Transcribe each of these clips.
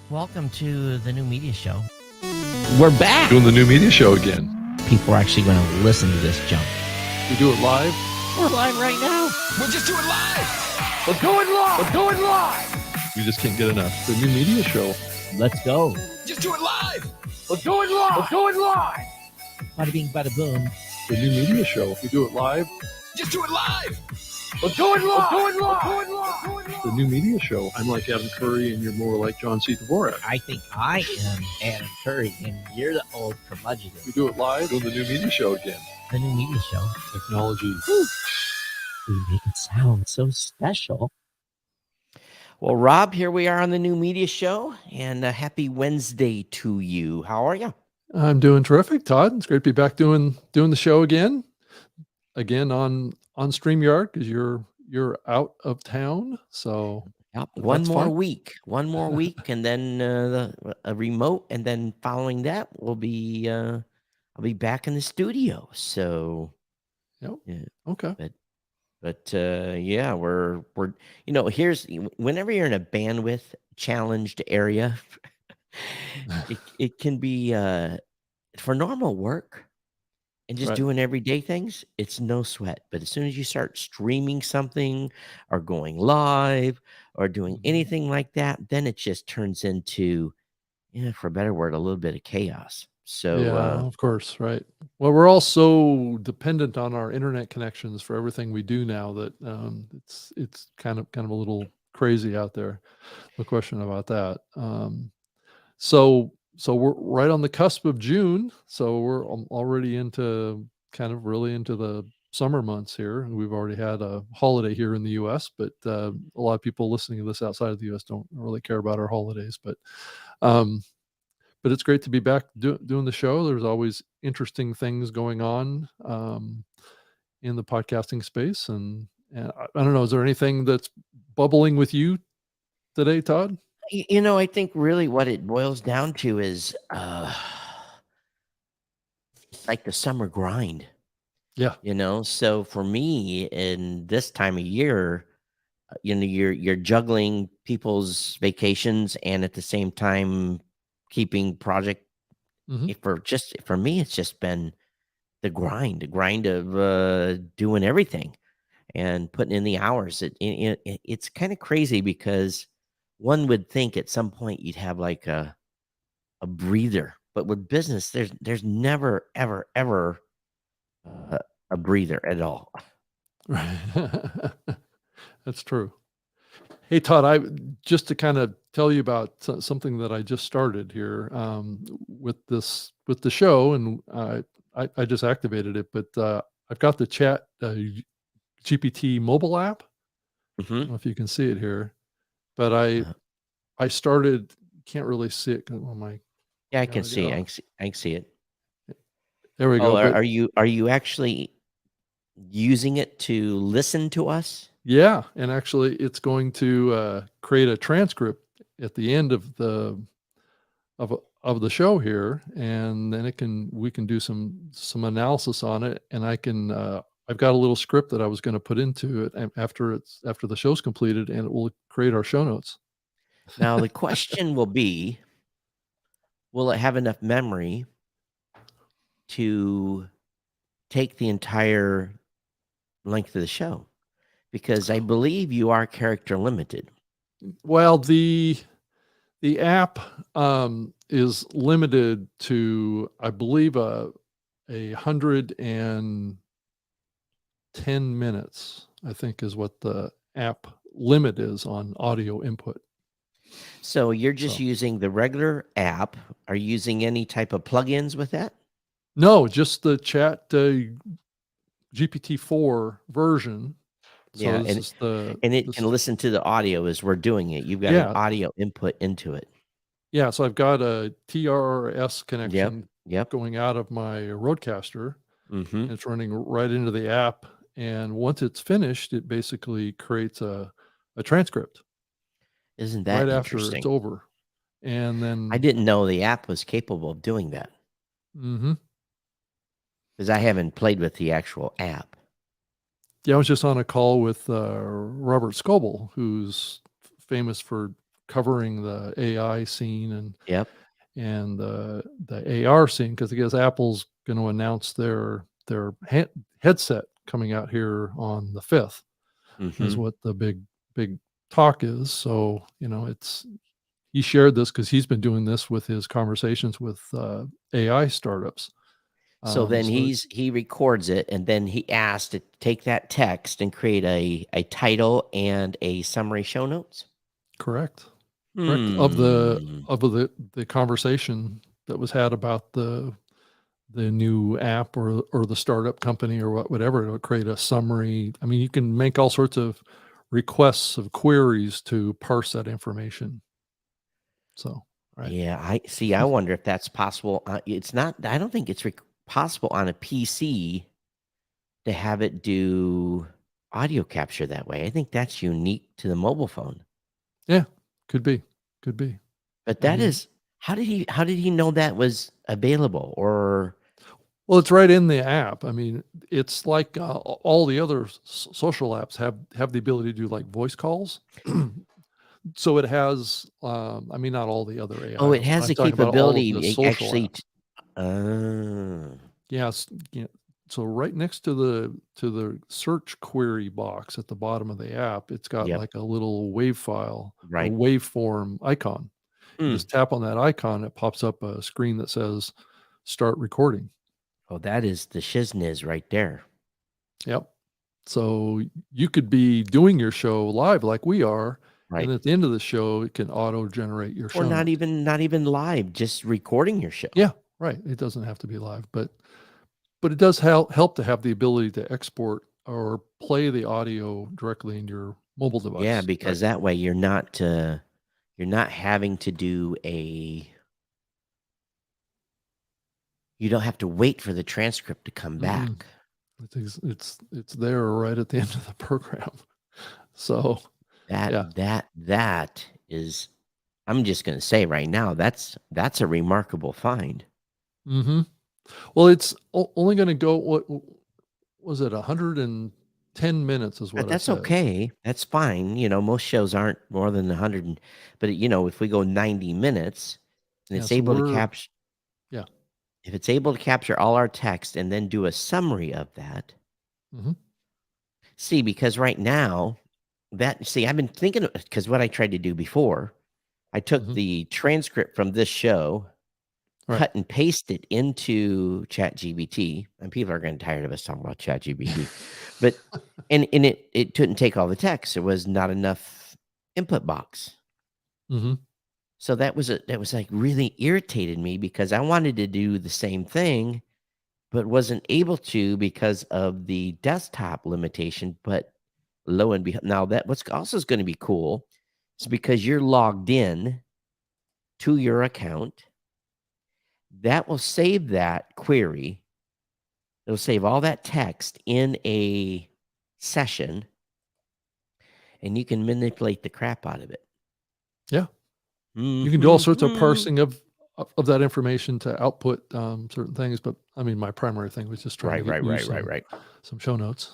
Welcome to the new media show. We're back. Doing the new media show again. People are actually going to listen to this junk. We do it live. We're live right now. We'll just do it live. We're going live. We're going live. We just can't get enough. The new media show. Let's go. Just do it live. We're going live. We're going live. Bada bing, bada boom. The new media show. We do it live. Just do it live. We're going live. We're going live. We're going live. The new media show. I'm like Adam Curry, and you're more like John C. Dvorak. I think I am Adam Curry, and you're the old curmudgeon. We do it live. Doing the new media show again. The new media show. Technology. We make it sound so special. Well, Rob, here we are on the new media show, and a happy Wednesday to you. How are you? I'm doing terrific, Todd. It's great to be back doing the show again on StreamYard because you're out of town. So Yep. One more fun. week, and then a remote, and then following that, I'll be back in the studio. So, Yep. yeah. Okay. But yeah, we're here's whenever you're in a bandwidth challenged area, it can be for normal work and just Right. doing everyday things, it's no sweat. But as soon as you start streaming something or going live or doing anything like that, then it just turns into, for a better word, a little bit of chaos. So Yeah, of course, right. Well, we're all so dependent on our internet connections for everything we do now that it's kind of a little crazy out there. No question about that. So we're right on the cusp of June. So we're already into really into the summer months here. And we've already had a holiday here in the U.S., but a lot of people listening to this outside of the U.S. don't really care about our holidays. But it's great to be back doing the show. There's always interesting things going on in the podcasting space. And I don't know, is there anything that's bubbling with you today, Todd? I think really what it boils down to is like the summer grind. Yeah. So for me in this time of year, you're juggling people's vacations and at the same time keeping project for me, it's just been the grind of doing everything and putting in the hours. It's kind of crazy because one would think at some point you'd have like a breather, but with business, there's never ever a breather at all. Right. That's true. Hey, Todd, I just to kind of tell you about something that I just started here with the show, and I just activated it, but I've got the Chat GPT mobile app. I don't know if you can see it here, but I started. Can't really see it. Yeah, I can see. I can see it. There we go. Are you actually using it to listen to us? Yeah, and actually, it's going to create a transcript at the end of the show here, and then we can do some analysis on it, and I can I've got a little script that I was going to put into it after the show's completed, and it will create our show notes. Now the question will be, will it have enough memory to take the entire length of the show? Because I believe you are character limited. Well, the app is limited to, I believe, 110 minutes, I think, is what the app limit is on audio input. So you're just using the regular app. Are you using any type of plugins with that? No, just the Chat GPT-4 version. So Yeah, and it can listen to the audio as we're doing it. You've got an audio input into it. Yeah, so I've got a TRS connection Yep. going out of my Rodecaster. Mm-hmm. It's running right into the app, and once it's finished, it basically creates a transcript. Isn't that right after interesting? it's over? And then I didn't know the app was capable of doing that. Mm-hmm. Because I haven't played with the actual app. Yeah, I was just on a call with Robert Scoble, who's famous for covering the AI scene Yep. and the AR scene, because I guess Apple's going to announce their headset coming out here on the 5th is Hmm. what the big talk is. So, he shared this because he's been doing this with his conversations with AI startups. So then So he records it, and then he asked to take that text and create a title and a summary show notes. correct of Hmm. the conversation that was had about the new app or the startup company or whatever. It'll create a summary. I mean, you can make all sorts of requests of queries to parse that information. So, right. Yeah, I see. I wonder if that's possible. It's not. I don't think it's possible on a PC to have it do audio capture that way. I think that's unique to the mobile phone. Yeah, could be. But I that mean, is how did he know that was available? Or well, it's right in the app. I mean, it's like all the other social apps have the ability to do like voice calls. So it has. I mean, not all the other AI oh, it apps, but has I'm the talking about all of the capability social actually. apps. Uh, Yes. Yeah. So right next to the search query box at the bottom of the app, it's got yep. like a little wave file or Right. waveform icon. You Hmm. just tap on that icon, it pops up a screen that says start recording. Oh, that is the shizniz right there. Yep. So you could be doing your show live like we are, Right. and at the end of the show, it can auto generate your show Or not notes. even live, just recording your show. Yeah, right. It doesn't have to be live, but it does help to have the ability to export or play the audio directly in your mobile device. Yeah, Right. because that way you're not having to you don't have to wait for the transcript to come Mm-mm. back. It's there right at the end of the program. So yeah. That is, I'm just going to say right now, that's a remarkable find. Mm-hmm. Well, it's only going to go. What was it? 110 minutes is what But I that's said. okay. That's fine. Most shows aren't more than 100, but if we go 90 minutes and Yeah. it's So able to capture, yeah. if it's able to capture all our text and then do a summary of that. Mm-hmm. See, because right now I've been thinking, because what I tried to do before, I took Mm-hmm. the transcript from this show, Right. cut and paste it into ChatGPT, and people are getting tired of us talking about ChatGPT, but and it couldn't take all the text. There was not enough input box. Mm-hmm. So that was like really irritated me because I wanted to do the same thing, but wasn't able to because of the desktop limitation. But lo and behold, now that what's also is going to be cool is because you're logged in to your account, that will save that query. It'll save all that text in a session, and you can manipulate the crap out of it. Yeah. You can do all sorts of Mhm. parsing of that information to output certain things, but I mean, my primary thing was just trying to get you some show notes.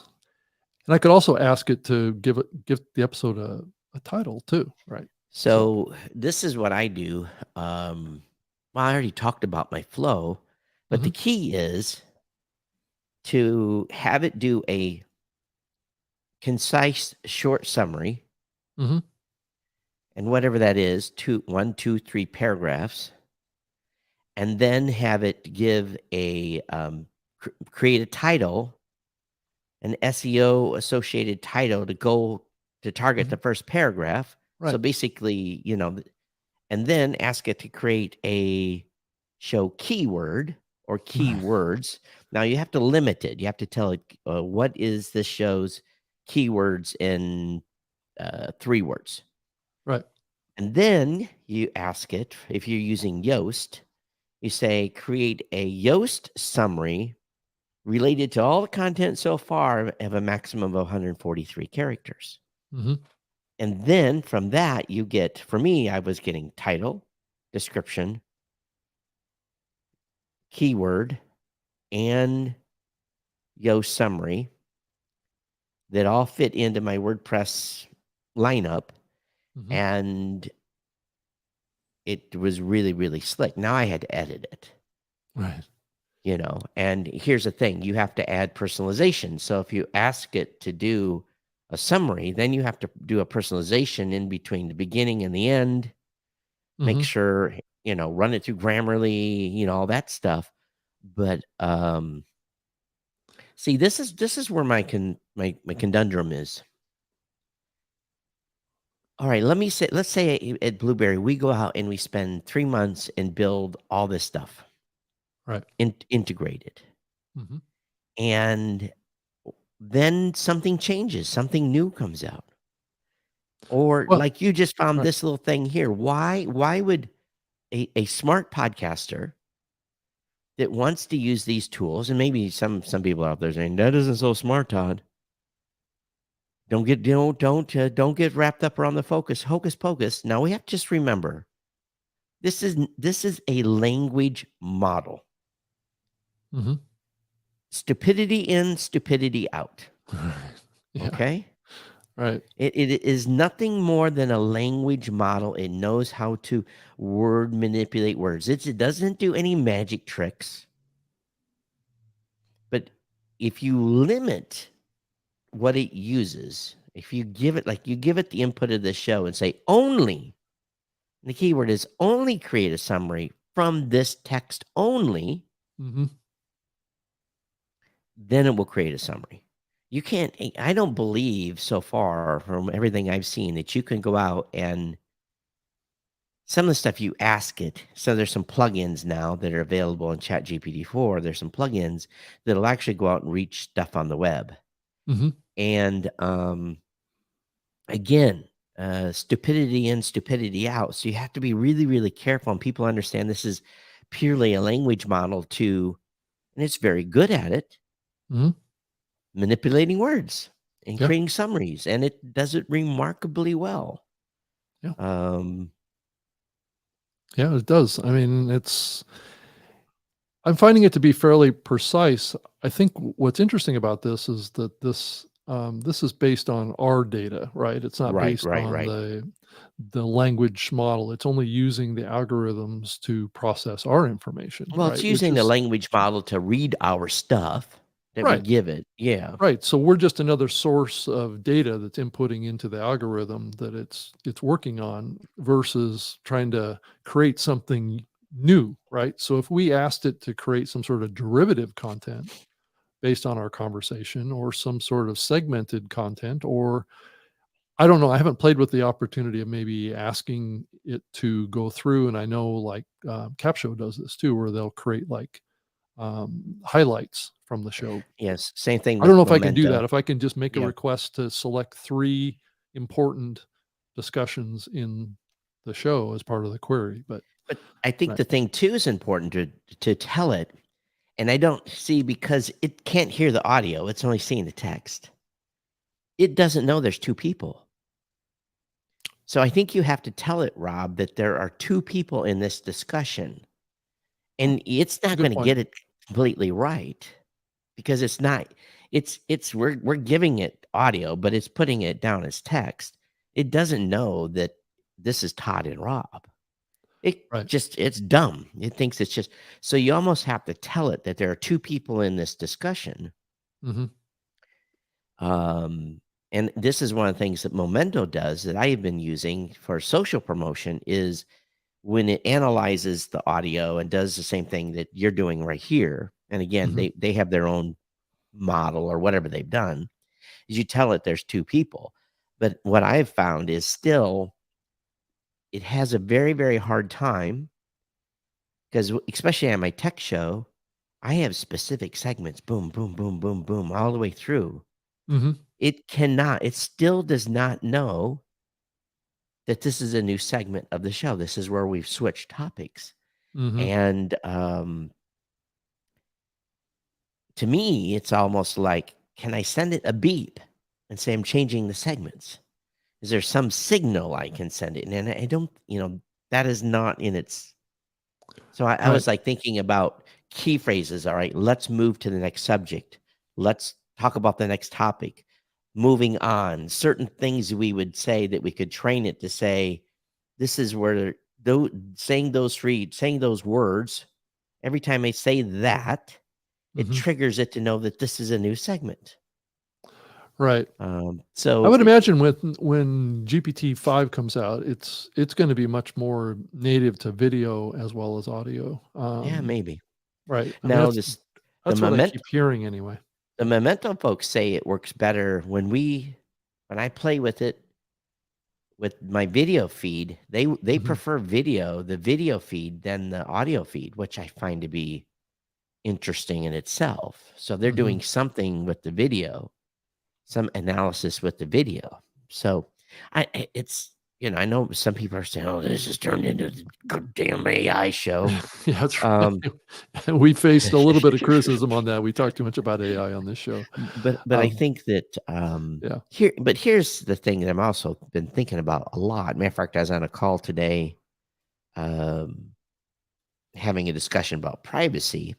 And I could also ask it to give the episode a title too, right? So this is what I do. Well, I already talked about my flow, but the Mhm. key is to have it do a concise, short summary, Mhm. and whatever that is, 1, 2, 3 paragraphs, and then have it give create a title, an SEO associated title to target Mhm. the first paragraph. So Right. basically, and then ask it to create a show keyword or keywords. Now you have to limit it. You have to tell it what is this show's keywords in 3 words. Right. And then you ask it, if you're using Yoast, you say create a Yoast summary related to all the content so far of a maximum of 143 characters. Mhm. And then from that, you get, for me, I was getting title, description, keyword, and Yoast summary that all fit into my WordPress lineup. Mhm. And it was really, really slick. Now I had to edit it, Right. and here's the thing, you have to add personalization. So if you ask it to do a summary, then you have to do a personalization in between the beginning and the end, make Mhm. sure, run it through Grammarly, all that stuff. But see, this is where my conundrum is. All right, let's say at Blueberry, we go out and we spend 3 months and build all this stuff, Right. integrate it. Mhm. And then something changes, something new comes out. Or Well, like you just found right. this little thing here. Why would a smart podcaster that wants to use these tools, and maybe some people out there saying that isn't so smart, Todd. Don't get wrapped up around the hocus pocus. Now we have to just remember this is a language model. Mhm. Stupidity in, stupidity out. Yeah. Okay? Right. It is nothing more than a language model. It knows how to manipulate words. It doesn't do any magic tricks. But if you limit what it uses, if you give it the input of the show and say only, the keyword is only, create a summary from this text only, Mhm. then it will create a summary. You can't, I don't believe so far from everything I've seen that you can go out and some of the stuff you ask it. So there's some plugins now that are available in ChatGPT-4. There's some plugins that'll actually go out and reach stuff on the web. Mhm. And again, stupidity in, stupidity out. So you have to be really, really careful, and people understand this is purely a language model too, and it's very good at it, Mhm. manipulating words and Yeah. creating summaries, and it does it remarkably well. Yeah. Um, Yeah, it does. I mean, I'm finding it to be fairly precise. I think what's interesting about this is that this is based on our data, right? It's not right, based right, on right. the language model. It's only using the algorithms to process our information, Well, it's right? Which using the is language model to read our stuff that we right. give it. Yeah. Right. So we're just another source of data that's inputting into the algorithm that it's working on versus trying to create something new, right? So if we asked it to create some sort of derivative content based on our conversation or some sort of segmented content, or I don't know, I haven't played with the opportunity of maybe asking it to go through, and I know like Capshow does this too, where they'll create like highlights from the show. Yes. Same thing I don't with know if I can do Memento. that. If I can just make a Yeah. request to select 3 important discussions in the show as part of the query, but But I think right. the thing too is important to tell it, and I don't see, because it can't hear the audio, it's only seeing the text. It doesn't know there's 2 people. So I think you have to tell it, Rob, that there are 2 people in this discussion, Oh, and it's that's a not good gonna point. get it completely right because it's not. We're giving it audio, but it's putting it down as text. It doesn't know that this is Todd and Rob. Right. It's dumb. It thinks it's just, so you almost have to tell it that there are 2 people in this discussion. Mhm. And this is one of the things that Momento does that I have been using for social promotion is when it analyzes the audio and does the same thing that you're doing right here. And again, Mhm. they have their own model or whatever they've done, is you tell it there's 2 people. But what I've found is still it has a very, very hard time because especially on my tech show, I have specific segments, boom, boom, boom, boom, boom, all the way through. Mhm. It still does not know that this is a new segment of the show. This is where we've switched topics. Mhm. And to me, it's almost like, can I send it a beep and say I'm changing the segments? Is there some signal I can send it? And I don't, that is not in its. So I Right. was like thinking about key phrases. All right, let's move to the next subject. Let's talk about the next topic. Moving on, certain things we would say that we could train it to say, this is where though saying those words, every time they say that, it Mhm. triggers it to know that this is a new segment. Right. So I would imagine when GPT-5 comes out, it's going to be much more native to video as well as audio. yeah, maybe. Right. I mean, Now the that's what I moment keep hearing anyway. the Memento folks say it works better when I play with it with my video feed. They Mhm. prefer the video feed than the audio feed, which I find to be interesting in itself. So they're doing Mhm. something with the video, some analysis with the video. So it's I know some people are saying, "Oh, this has turned into a goddamn AI show." Yeah, that's right. Um, We faced a little bit of criticism on that. We talk too much about AI on this show. but I Um, think that yeah. here's the thing that I'm also been thinking about a lot. Matter of fact, I was on a call today, um, having a discussion about privacy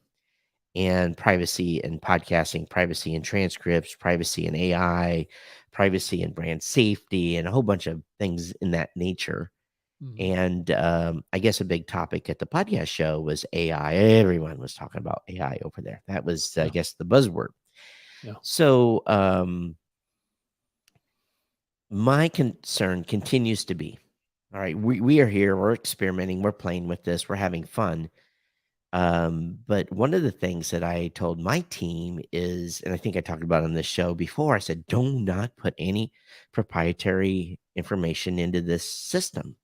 and podcasting, privacy and transcripts, privacy and AI, privacy and brand safety, and a whole bunch of things in that nature. Mhm. And I guess a big topic at the podcast show was AI. Everyone was talking about AI over there. That was, I Yeah. guess, the buzzword. Yeah. So my concern continues to be, all right, we are here, we're experimenting, we're playing with this, we're having fun. But one of the things that I told my team is, and I think I talked about on this show before, I said, do not put any proprietary information into this system.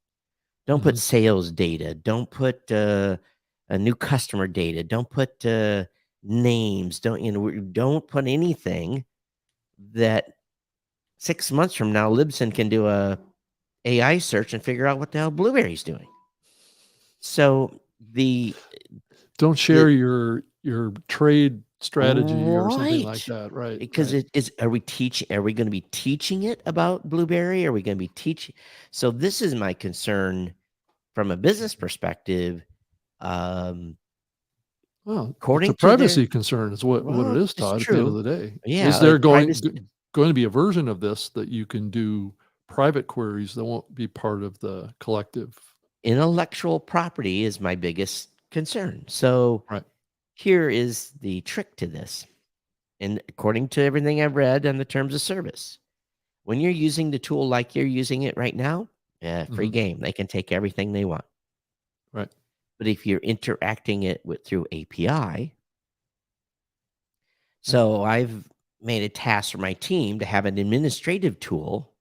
Don't put Mhm. sales data. Don't put a new customer data. Don't put names. Don't put anything that 6 months from now, Libsyn can do a AI search and figure out what the hell Blueberry's doing. So Don't share your trade strategy or something like right, that. Right. because Right. are we going to be teaching it about Blueberry? Are we going to be teaching? So this is my concern from a business perspective. Well, it's a According to privacy concern is what it is, it's Todd, at the end of true. the day. Is Yeah, there privacy going to be a version of this that you can do private queries that won't be part of the collective? intellectual property is my biggest concern. So Right. here is the trick to this. And according to everything I've read on the terms of service, when you're using the tool like you're using it right now, free Mhm. game. They can take everything they want. Right. But if you're interacting it through API, Yeah. so I've made a task for my team to have an administrative tool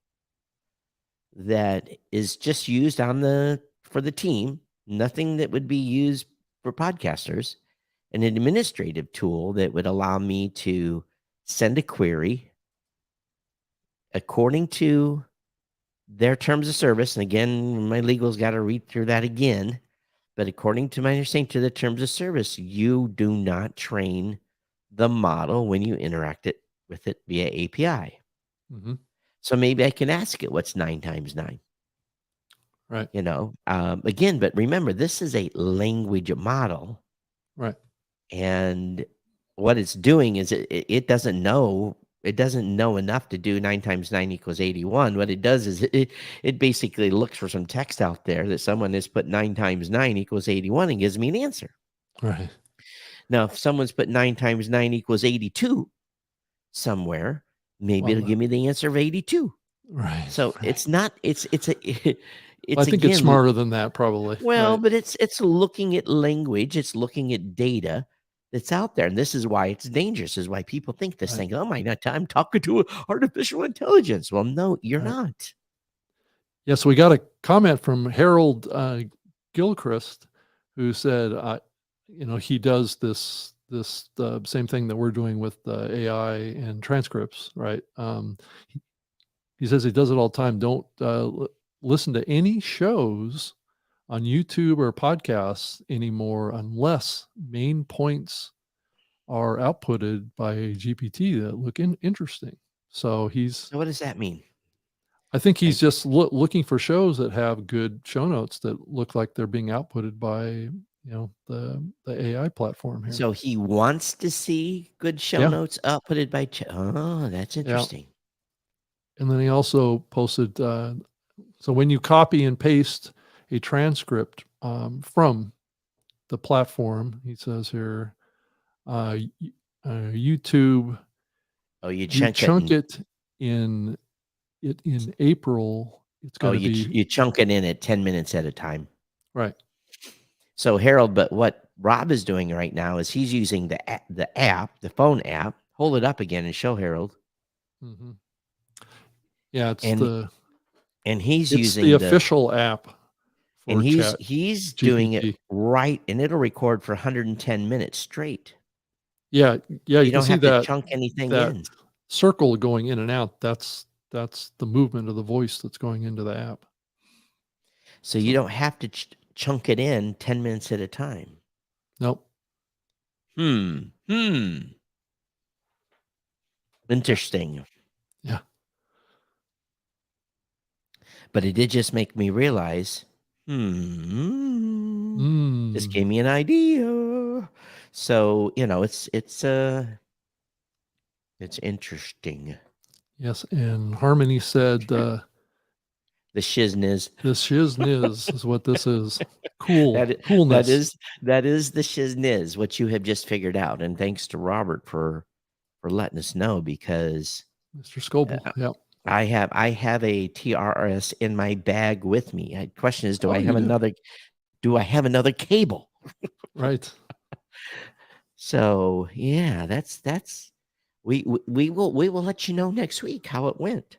that is just used for the team, nothing that would be used for podcasters, an administrative tool that would allow me to send a query according to their terms of service. And again, my legal's got to read through that again. But according to my understanding to the terms of service, you do not train the model when you interact with it via API. Mhm. So maybe I can ask it what's 9 times 9. Right. Again, but remember, this is a language model, Right. and what it's doing is it doesn't know. It doesn't know enough to do 9 times 9 equals 81. What it does is it basically looks for some text out there that someone has put 9 times 9 equals 81 and gives me an answer. Right. Now, if someone's put 9 times 9 equals 82 somewhere, maybe it'll Well, give me the answer of 82. right. So Right. it's not. It's I it's think it's again. smarter than that, probably. Well, Right. but it's looking at language, it's looking at data that's out there, and this is why it's dangerous, is why people think this Right. thing, "Oh my god, I'm talking to artificial intelligence." Well, no, you're Right. not. Yes, we got a comment from Harold Gilchrist, who said, he does this same thing that we're doing with AI and transcripts, right? He says he does it all the time. Don't listen to any shows on YouTube or podcasts anymore unless main points are outputted by GPT that look interesting. So So what does that mean? I think he's Like, just looking for shows that have good show notes that look like they're being outputted by the AI platform here. so he wants to see good show Yeah, notes outputted by oh, that's yeah. interesting. And then he also posted. So when you copy and paste a transcript from the platform. He says here, YouTube, Oh, you you chunk chunk in April. It's Oh, going to be you chunk it in at 10 minutes at a time. right. So Harold, but what Rob is doing right now is he's using the app, the phone app. Hold it up again and show Harold. Mm-hmm. Yeah, it's And the he's it's using the official app and for Chat he's doing it GPT. right, and it'll record for 110 minutes straight. Yeah, yeah, You you can don't see have to that chunk anything that in. circle going in and out. That's the movement of the voice that's going into the app. So you don't have to chunk it in 10 minutes at a time. Nope. Interesting. Yeah. But it did just make me realize, this gave me an idea. So, it's interesting. Yes, and Harmony said The shizniz. the shizniz is what this is. Cool. That Coolness. is the shizniz, what you have just figured out. And thanks to Robert for letting us know, because Mr. Scoble. Yeah. I have a TRS in my bag with me. The question is, do I have another cable? Right. So yeah, that's we will let you know next week how it went.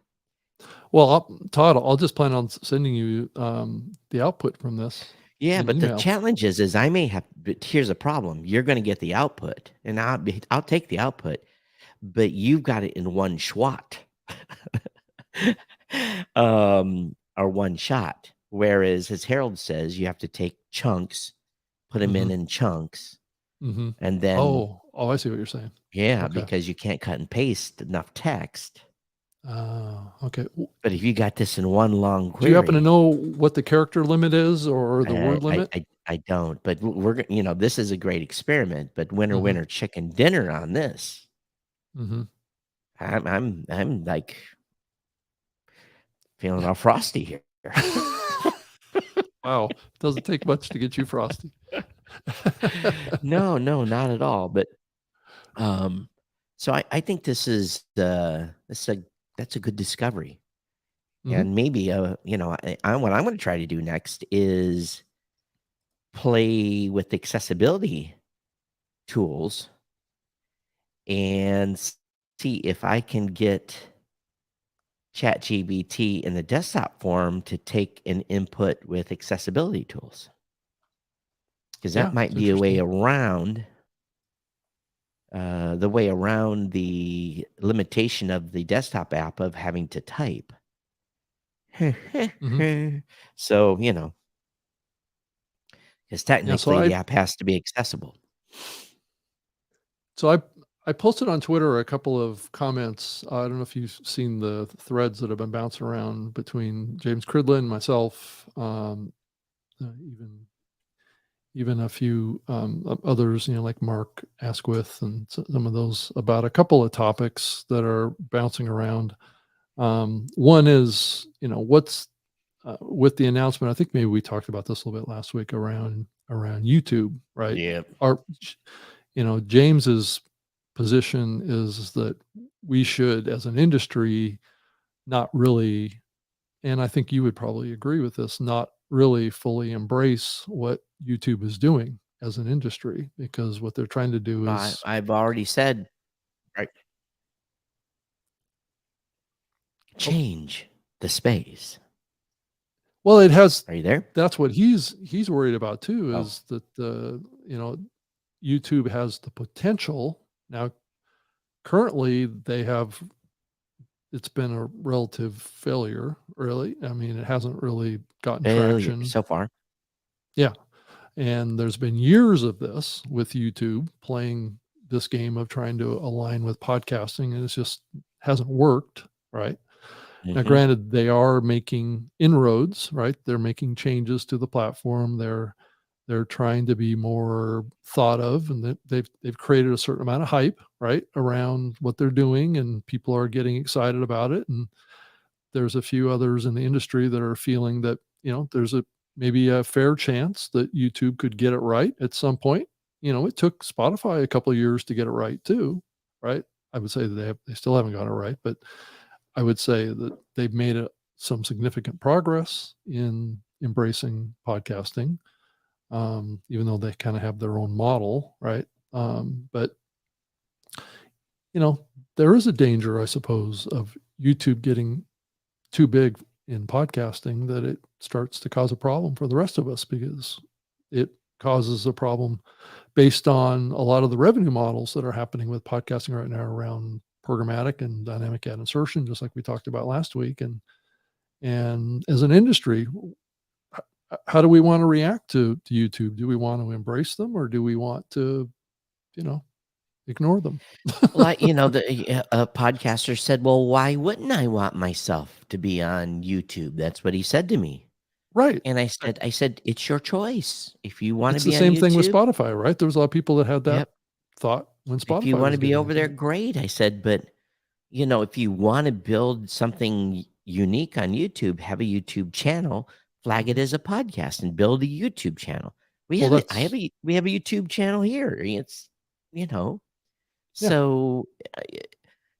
Well, Todd, I'll just plan on sending you the output from this. Yeah, in but the email. challenge is I may have. But here's a problem: you're going to get the output, and I'll take the output, but you've got it in one shot, or one shot. Whereas, as Harold says, you have to take chunks, put them in chunks, Mm-hmm. and then I see what you're saying. yeah, Okay. because you can't cut and paste enough text. Okay. But if you got this in one long query, Do you happen to know what the character limit is or the word limit? I don't. But we're this is a great experiment. But winner chicken dinner on this. Mm-hmm. I'm like feeling all frosty here. Wow, it doesn't take much to get you frosty. No, not at all. But so I think this is that's a good discovery. And maybe what I'm going to try to do next is play with accessibility tools and see if I can get ChatGPT in the desktop form to take an input with accessibility tools, because that might be a way around the limitation of the desktop app of having to type. So, because technically the app has to be accessible. So I posted on Twitter a couple of comments. I don't know if you've seen the threads that have been bouncing around between James Cridlin, myself, even a few others, like Mark Asquith and some of those, about a couple of topics that are bouncing around. One is, what's with the announcement. I think maybe we talked about this a little bit last week around YouTube, right? Yeah. James's position is that we should, as an industry, not really, and I think you would probably agree with this, not really fully embrace what YouTube is doing as an industry, because what they're trying to do is I've already said, right, change the space. Well, it has. Are you there? That's what he's worried about too, is that YouTube has the potential. Now, currently it's been a relative failure, really. I mean, it hasn't really gotten traction so far. Yeah. And there's been years of this with YouTube playing this game of trying to align with podcasting, and it just hasn't worked, right? Now, granted, they are making inroads, right? They're making changes to the platform. They're trying to be more thought of, and they've created a certain amount of hype, right, around what they're doing, and people are getting excited about it. And there's a few others in the industry that are feeling that there's maybe a fair chance that YouTube could get it right at some point. It took Spotify a couple of years to get it right too, right? I would say that they still haven't got it right, but I would say that they've made some significant progress in embracing podcasting, even though they kind of have their own model, right? But there is a danger, I suppose, of YouTube getting too big in podcasting, that it starts to cause a problem for the rest of us, because it causes a problem based on a lot of the revenue models that are happening with podcasting right now around programmatic and dynamic ad insertion, just like we talked about last week. And as an industry, how do we want to react to YouTube? Do we want to embrace them, or do we want to, ignore them? Well, a podcaster said, "Well, why wouldn't I want myself to be on YouTube?" That's what he said to me. Right. And I said, "It's your choice. If you want It's to the be on same thing with YouTube, Spotify, right? There was a lot of people that had that yep. thought when Spotify If you want was to be getting over into there, it. great." I said, "But if you want to build something unique on YouTube, have a YouTube channel, flag it as a podcast, and build a YouTube channel." We have a YouTube channel here. It's So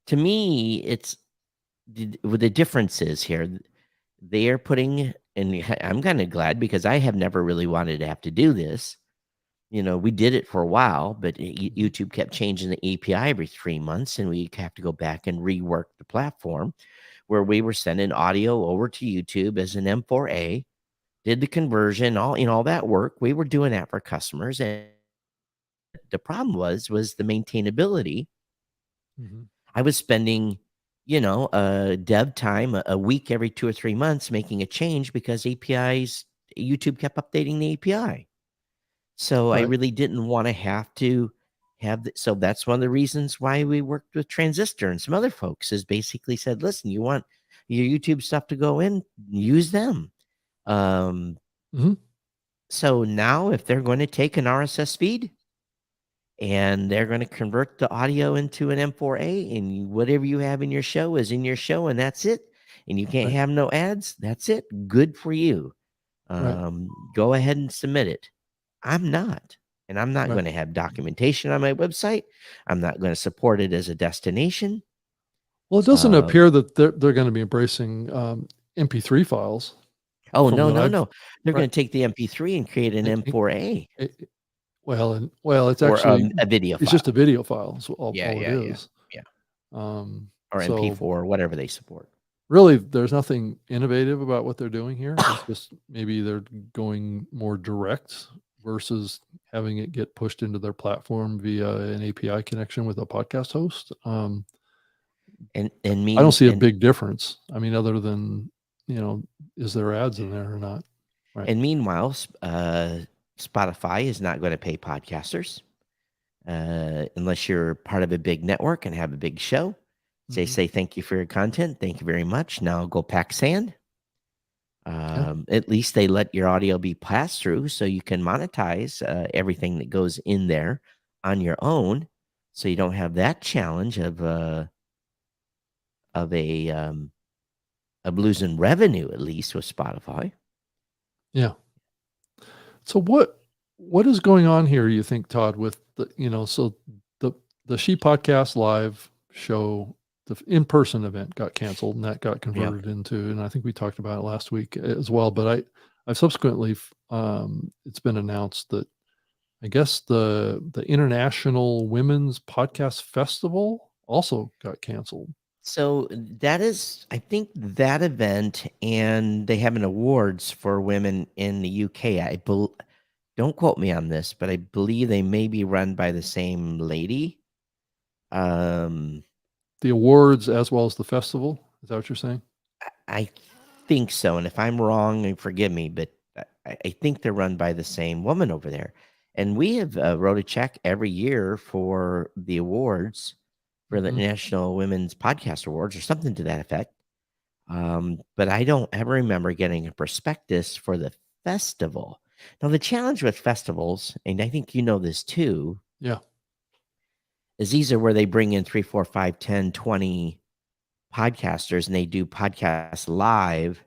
to me, it's the difference is here. They are putting, and I'm kind of glad, because I have never really wanted to have to do this. We did it for a while, but YouTube kept changing the API every 3 months, and we have to go back and rework the platform, where we were sending audio over to YouTube as an M4A, did the conversion, all that work. We were doing that for customers, and the problem was the maintainability. Mhm. I was spending, dev time a week every 2 or 3 months making a change, because YouTube kept updating the API. So I Right. really didn't want to have to so that's one of the reasons why we worked with Transistor and some other folks, is basically said, "Listen, you want your YouTube stuff to go in, use them." Mhm. So now, if they're going to take an RSS feed and they're going to convert the audio into an M4A, and whatever you have in your show is in your show, and that's it, and you can't Right. have no ads, that's it. Good for you. Right. Go ahead and submit it. I'm not. And I'm not Right. going to have documentation on my website. I'm not going to support it as a destination. Well, it doesn't appear that they're going to be embracing MP3 files. Oh, from no, what no, I've no. They're going right. to take the MP3 and create an And- M4A it's or actually a video file. it's just a video file. Is all Yeah, it yeah, yeah, is. yeah. So Or MP4, or whatever they support. really, there's nothing innovative about what they're doing here. It's just maybe they're going more direct versus having it get pushed into their platform via an API connection with a podcast host. And I don't see a big difference. I mean, other than, is there ads in there or not? Right. And meanwhile, Spotify is not going to pay podcasters unless you're part of a big network and have a big show. They say, "Thank you for your content. Thank you very much. Now go pack sand." At least they let your audio be passed through, so you can monetize everything that goes in there on your own, so you don't have that challenge of losing revenue, at least with Spotify. Yeah. So what is going on here, you think, Todd, with so the She Podcast Live show, the in-person event got canceled, and that got converted into, and I think we talked about it last week as well, but I've subsequently it's been announced that I guess the International Women's Podcast Festival also got canceled. So that is, I think, that event, and they have an awards for women in the UK. Don't quote me on this, but I believe they may be run by the same lady. The awards as well as the festival. Is that what you're saying? I think so. And if I'm wrong, forgive me, but I think they're run by the same woman over there. And we have wrote a check every year for the awards, for the National Women's Podcast Awards, or something to that effect. But I don't ever remember getting a prospectus for the festival. Now, the challenge with festivals, and I think you know this too, is these are where they bring in 3, 4, 5, 10, 20 podcasters, and they do podcasts live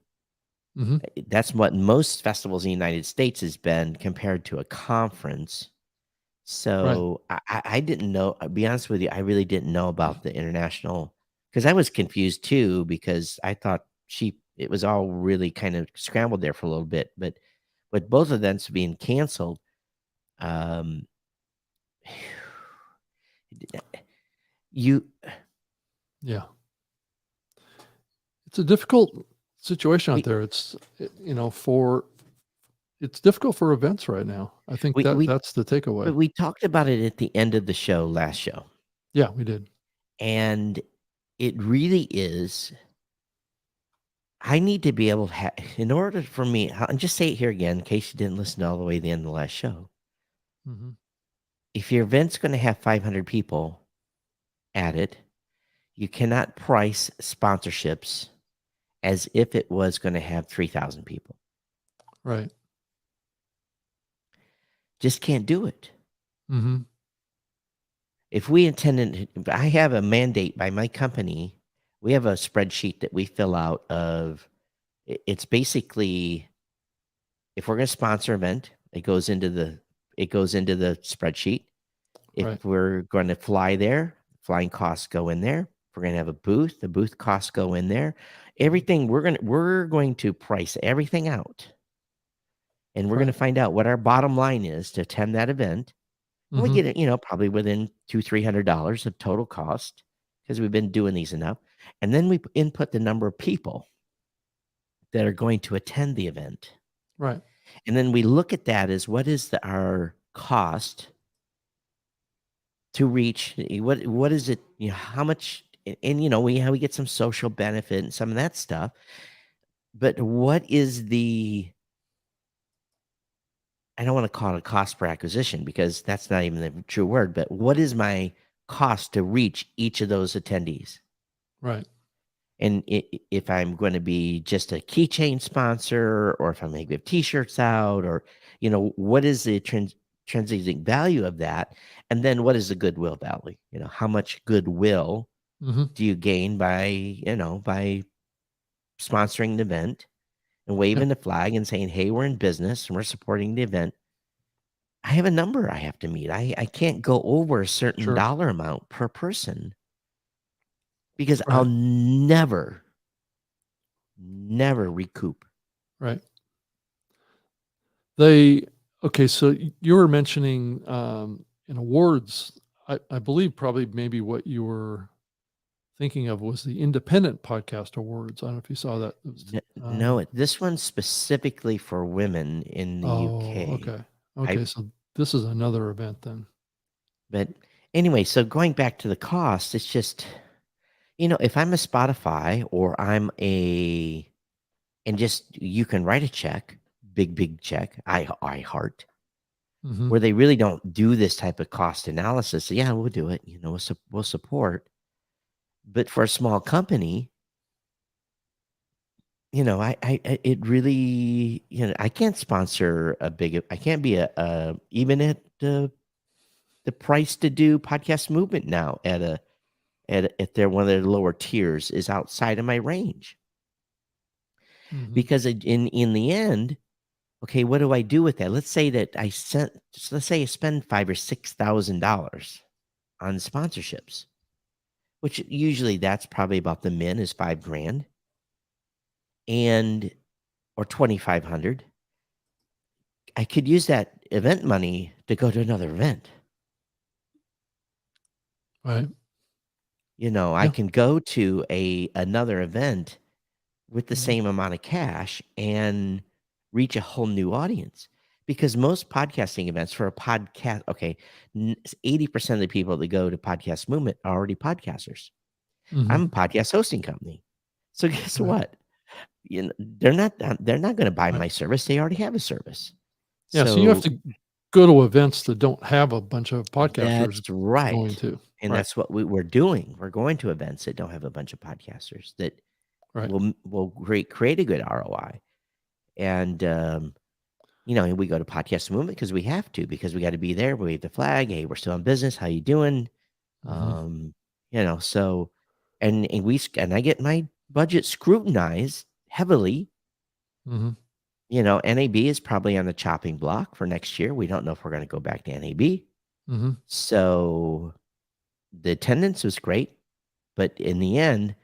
Hmm. That's what most festivals in the United States has been compared to a conference. Right. So I didn't know. I'll be honest with you, I really didn't know about the international because I was confused too because I thought it was all really kind of scrambled there for a little bit. But with both events being canceled, um, you Yeah. It's a difficult situation out we there. It's difficult for events right now. I think we that's the takeaway. but we talked about it at the end of the show last show, Yeah, we did. and it really is. I need to be able to in order for me, and just say it here again in case you didn't listen all the way to the end of the last show. Hmm. If your event's going to have 500 people at it, you cannot price sponsorships as if it was going to have 3,000 people. Right. Just can't do it. Hmm. If we intended, I have a mandate by my company. We have a spreadsheet that we fill out of. It's basically if we're going to sponsor an event, it goes into the spreadsheet. If Right. we're going to fly there, flying costs go in there. If we're going to have a booth, the booth costs go in there. Everything we're going to price everything out, and we're going to Right. find out what our bottom line is to attend that event. And we Hmm. get it, probably within $200-300 of total cost because we've been doing these enough. And then we input the number of people that are going to attend the event. Right. And then we look at that as what is our cost to reach what is it, how much, and we get some social benefit and some of that stuff. But what is I don't want to call it a cost per acquisition because that's not even the true word, but what is my cost to reach each of those attendees? Right. And if I'm going to be just a keychain sponsor, or if I'm going to give T-shirts out, or what is the intrinsic value of that, and then what is the goodwill value? How much goodwill Hmm. do you gain by sponsoring the event and Yeah. waving the flag and saying, "Hey, we're in business and we're supporting the event." I have a number I have to meet. I can't go over a certain Sure. dollar amount per person because I'll Right. never recoup. Right. They Okay. So you were mentioning in awards. I believe probably maybe what you were thinking of was the Independent Podcast Awards. I don't know if you saw that. It was, No, this one's specifically for women in the oh, UK. okay. Okay. So this is another event then. But anyway, so going back to the cost, it's just, if I'm a Spotify or and just you can write a check, big check, I heart, Hmm. where they really don't do this type of cost analysis. So yeah, we'll do it. We'll support. But for a small company, it really, I can't sponsor I can't be even at the price to do podcast movement now at their one of their lower tiers is outside of my range Hmm. because in the end, okay, what do I do with that? Let's say that let's say I spend $5,000 or $6,000 on sponsorships, which usually that's probably about the min is $5,000 and or 2,500. I could use that event money to go to another event. Right. I Yeah. can go to another event with the Mhm. same amount of cash and reach a whole new audience. Because most podcasting events for a podcast, okay, 80% of the people that go to Podcast Movement are already podcasters. I'm Mhm. a podcast hosting company. So guess Right. what? They're not going to buy Right. my service. They already have a service. Yeah. So you have So to go to events that don't have a bunch of podcasters that's going right. to. And Right. that's what we're doing. We're going to events that don't have a bunch of podcasters that Right. will create a good ROI. And we go to Podcast Movement because we have to, because we got to be there. We wave the flag. Hey, we're still in business. How you doing? Mhm. So and I get my budget scrutinized heavily Mm-hmm. NAB is probably on the chopping block for next year. We don't know if we're going to go back to NAB. Mm-hmm. So the attendance was great, but in the end,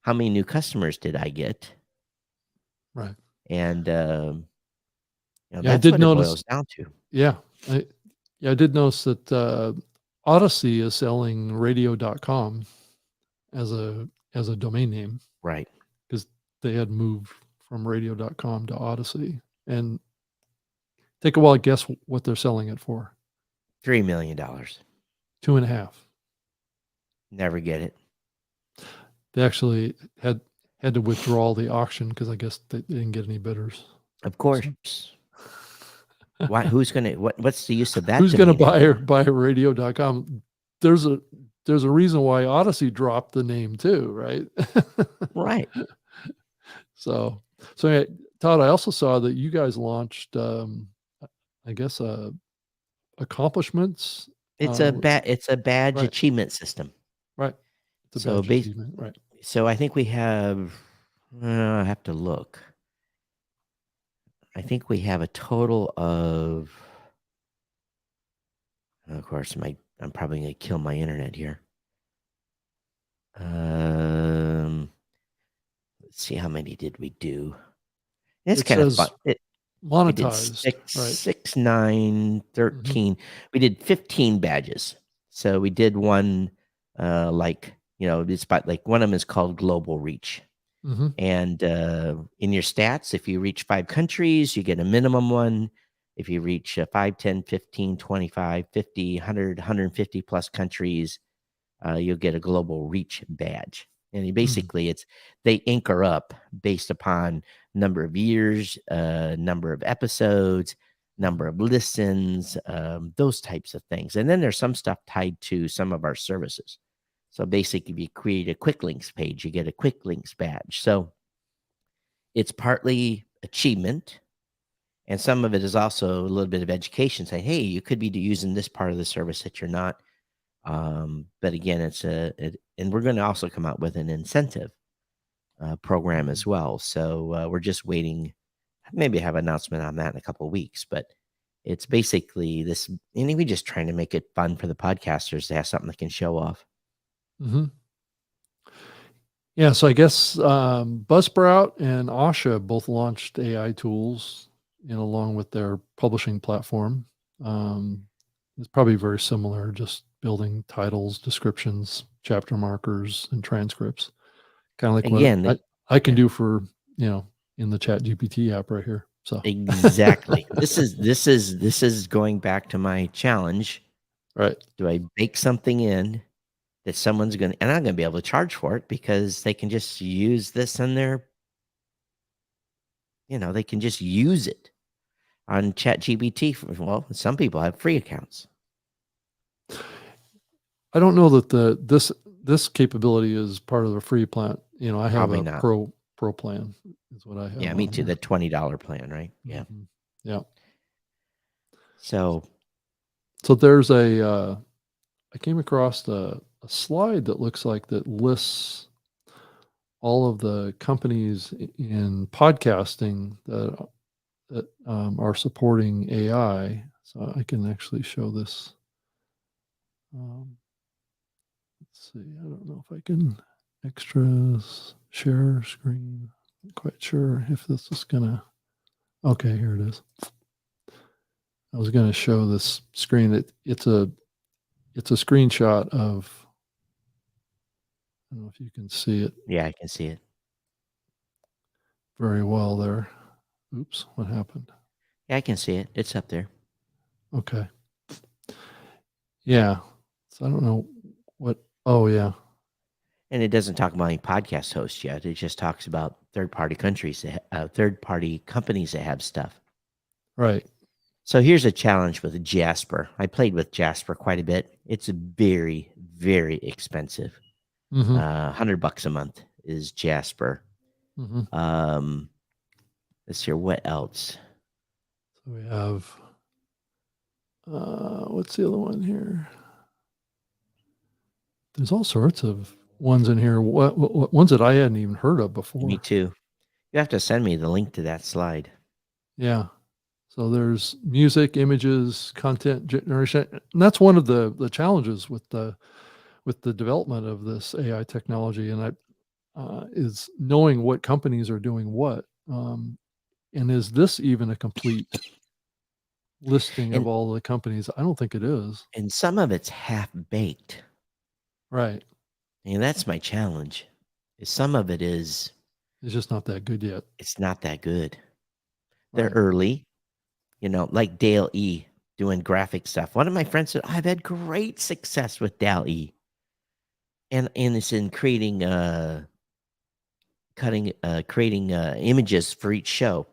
how many new customers did I get? Right. And Yeah, I that's did what it notice. boils down to. Yeah. I did notice that Odyssey is selling radio.com as a domain name Right. because they had moved from radio.com to Odyssey. And take a wild guess what they're selling it for. $3 million. 2.5. Never get it. They actually had to withdraw the auction because I guess they didn't get any bidders. Of course. Why? Who's gonna? What's the use of that? Who's going to domain buy radio.com? There's a reason why Odyssey dropped the name too, right? Right. So yeah, Todd, I also saw that you guys launched, I guess, accomplishments. It's a badge right. achievement system. Right. It's a So badge achievement, right? So I think we have. I have to look. I think we have a total of. Of course, I'm probably going to kill my internet here. Let's see, how many did we do? It's kind of fun. Monetized, we did 6, 9, 13. Mm-hmm. We did 15 badges. So we did one, it's about like one of them is called Global Reach. Mm-hmm. And in your stats, if you reach 5 countries, you get a minimum one. If you reach 5, 10, 15, 25, 50, 100, 150 plus countries, you'll get a Global Reach badge. And basically, they anchor up based upon number of years, number of episodes, number of listens, those types of things. And then there's some stuff tied to some of our services. So basically, if you create a quick links page, you get a quick links badge. So it's partly achievement, and some of it is also a little bit of education, saying, hey, you could be using this part of the service that you're not. But again, and we're going to also come out with an incentive program as well. So we're just waiting, maybe have an announcement on that in a couple of weeks. But it's basically this, and we're just trying to make it fun for the podcasters to have something they can show off. Mm-hmm. Yeah, so I guess Buzzsprout and Asha both launched AI tools, along with their publishing platform. It's probably very similar, just building titles, descriptions, chapter markers, and transcripts. Kind of like what I can do for, in the Chat GPT app right here. So exactly. This is going back to my challenge. Right. Do I bake something in that someone's going to, and I'm going to be able to charge for it because they can just use this in their, they can just use it on Chat GPT. Well, some people have free accounts. I don't know that this capability is part of the free plan. I have Probably a not. pro plan is what I have. Yeah, me too. The $20 plan, right? Yeah. Mm-hmm. Yeah. So there's I came across a slide that looks like that lists all of the companies in podcasting that are supporting AI. So I can actually show this. Let's see. I don't know if I can extras share screen. Not quite sure if this is gonna. Okay, here it is. I was going to show this screen. It's a screenshot of. I don't know if you can see it. Yeah, I can see it very well there. Oops, what happened? Yeah, I can see it. It's up there. Okay. Yeah. So I don't know what. Oh, yeah. And it doesn't talk about any podcast hosts yet. It just talks about third-party companies that have stuff. Right. So here's a challenge with Jasper. I played with Jasper quite a bit. It's very, very expensive. Mm-hmm. $100 a month is Jasper. Mm-hmm. Let's see, what else? So we have, what's the other one here? There's all sorts of ones in here. What ones that I hadn't even heard of before. Me too. You have to send me the link to that slide. Yeah. So there's music, images, content generation, and that's one of the challenges with the development of this AI technology, and is knowing what companies are doing what. And is this even a complete listing of And all the companies? I don't think it is. and some of it's half baked. Right. And that's my challenge. Is some of it is It's just not that good yet. it's not that good. They're Right. early, like Dale E doing graphic stuff. One of my friends said, I've had great success with Dale E. And it's in creating creating images for each show.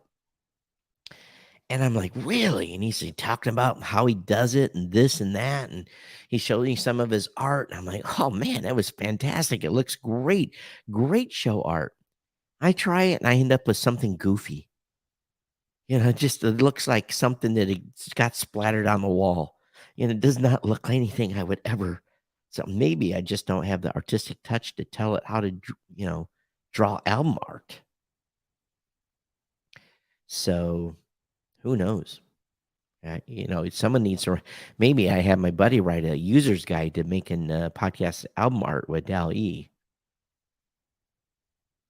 And I'm like, really? And he's talking about how he does it and this and that. And he showed me some of his art. And I'm like, oh man, that was fantastic. It looks great. Great show art. I try it and I end up with something goofy. Just it looks like something that it got splattered on the wall. It does not look like anything I would ever. So maybe I just don't have the artistic touch to tell it how to, draw album art. So who knows? Someone needs to. Maybe I have my buddy write a user's guide to making podcast album art with DALL-E.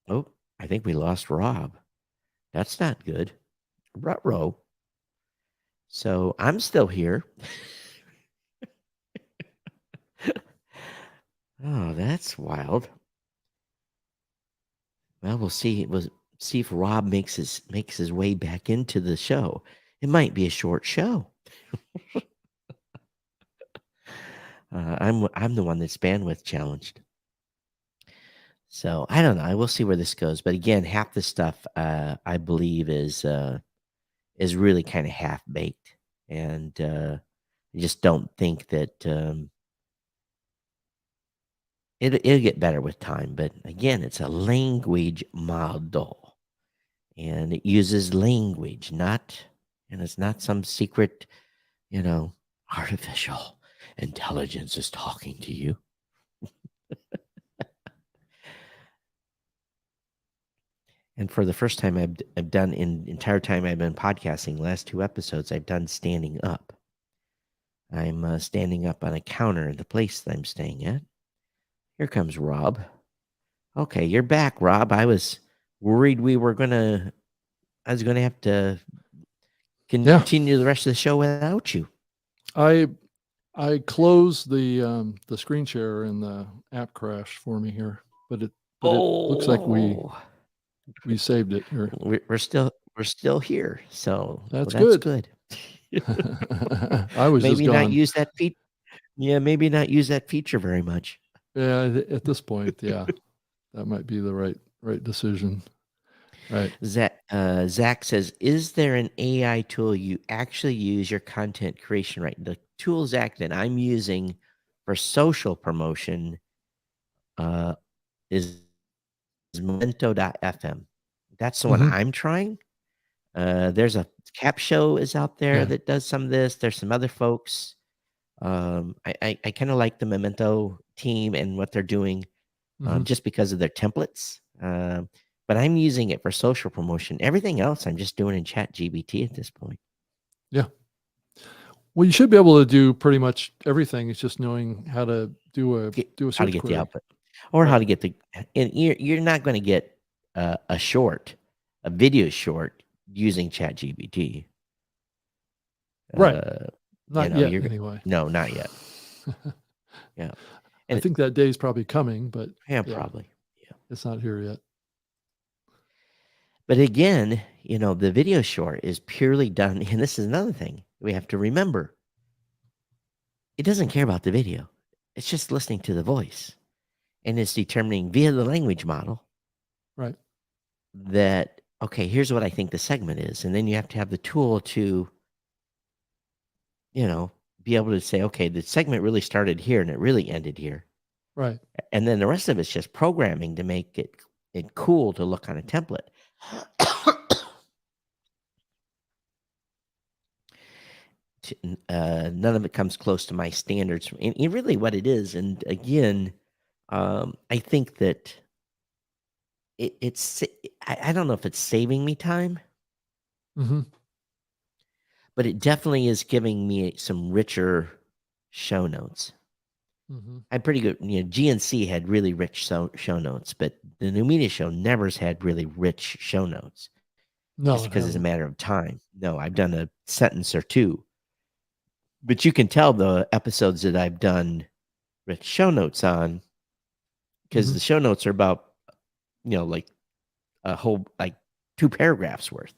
Oh, I think we lost Rob. That's not good. Ruh-roh. So I'm still here. Oh, that's wild. Well, we'll see. We'll see if Rob makes his way back into the show. It might be a short show. I'm the one that's bandwidth challenged. So I don't know. I will see where this goes. But again, half the stuff I believe is really kind of half baked, and I just don't think that it'll get better with time. But again, it's a language model, and it uses language, and it's not some secret, artificial intelligence is talking to you. And for the first time I've done in the entire time I've been podcasting, last 2 episodes, I've done standing up. I'm standing up on a counter at the place that I'm staying at. Here comes Rob. Okay, you're back, Rob. I was worried I was going to have to continue the rest of the show without you. I closed the screen share and the app crashed for me here, but it looks like we saved it here. We're still here, so that's good. I was maybe just not use that feature. Yeah, maybe not use that feature very much. Yeah, at this point, yeah, that might be the right decision. Right. Zach says, "Is there an AI tool you actually use your content creation right? The tool, Zach, that I'm using for social promotion is Memento.fm. That's the one I'm trying. There's a Cap Show is out there that does some of this. There's some other folks. I kind of like the Memento team and what they're doing, just because of their templates. But I'm using it for social promotion. Everything else, I'm just doing in ChatGPT at this point. Yeah. Well, you should be able to do pretty much everything. It's just knowing how to do a search how to get query. the output, or how to get the. And you're not going to get a video short using ChatGPT. Right. Not yet, anyway. No, not yet. Yeah. And I think that day is probably coming, but probably. Yeah. It's not here yet. But again, the video short is purely done, and this is another thing we have to remember. It doesn't care about the video. It's just listening to the voice. And it's determining via the language model. Right. That, okay, here's what I think the segment is. And then you have to have the tool to, be able to say, okay, the segment really started here and it really ended here. Right. And then the rest of it's just programming to make it cool to look on a template. None of it comes close to my standards. And really what it is, and again, I think that it's I don't know if it's saving me time, Hmm. but it definitely is giving me some richer show notes. Hmm. I'm pretty good. GNC had really rich show notes, but the New Media Show never's had really rich show notes No, just it because it's a hasn't. matter of time. No, I've done a sentence or two, but you can tell the episodes that I've done rich show notes on because Hmm. the show notes are about, like a whole, like 2 paragraphs worth.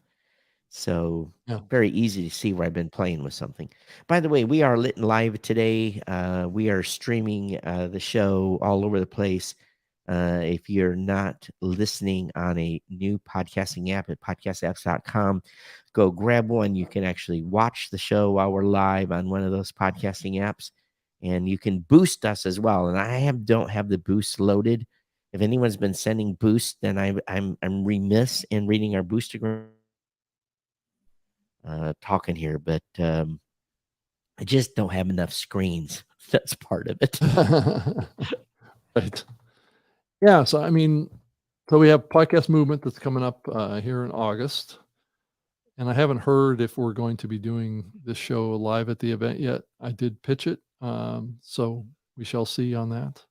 So Yeah. very easy to see where I've been playing with something. By the way, we are lit and live today. We are streaming the show all over the place. If you're not listening on a new podcasting app at podcastapps.com, go grab one. You can actually watch the show while we're live on one of those podcasting apps, and you can boost us as well. And I don't have the boost loaded. If anyone's been sending boost, then I'm remiss in reading our booster talking here, but I just don't have enough screens. That's part of it. Right. Yeah. So, I mean, so we have Podcast Movement that's coming up here in August. And I haven't heard if we're going to be doing this show live at the event yet. I did pitch it. So we shall see on that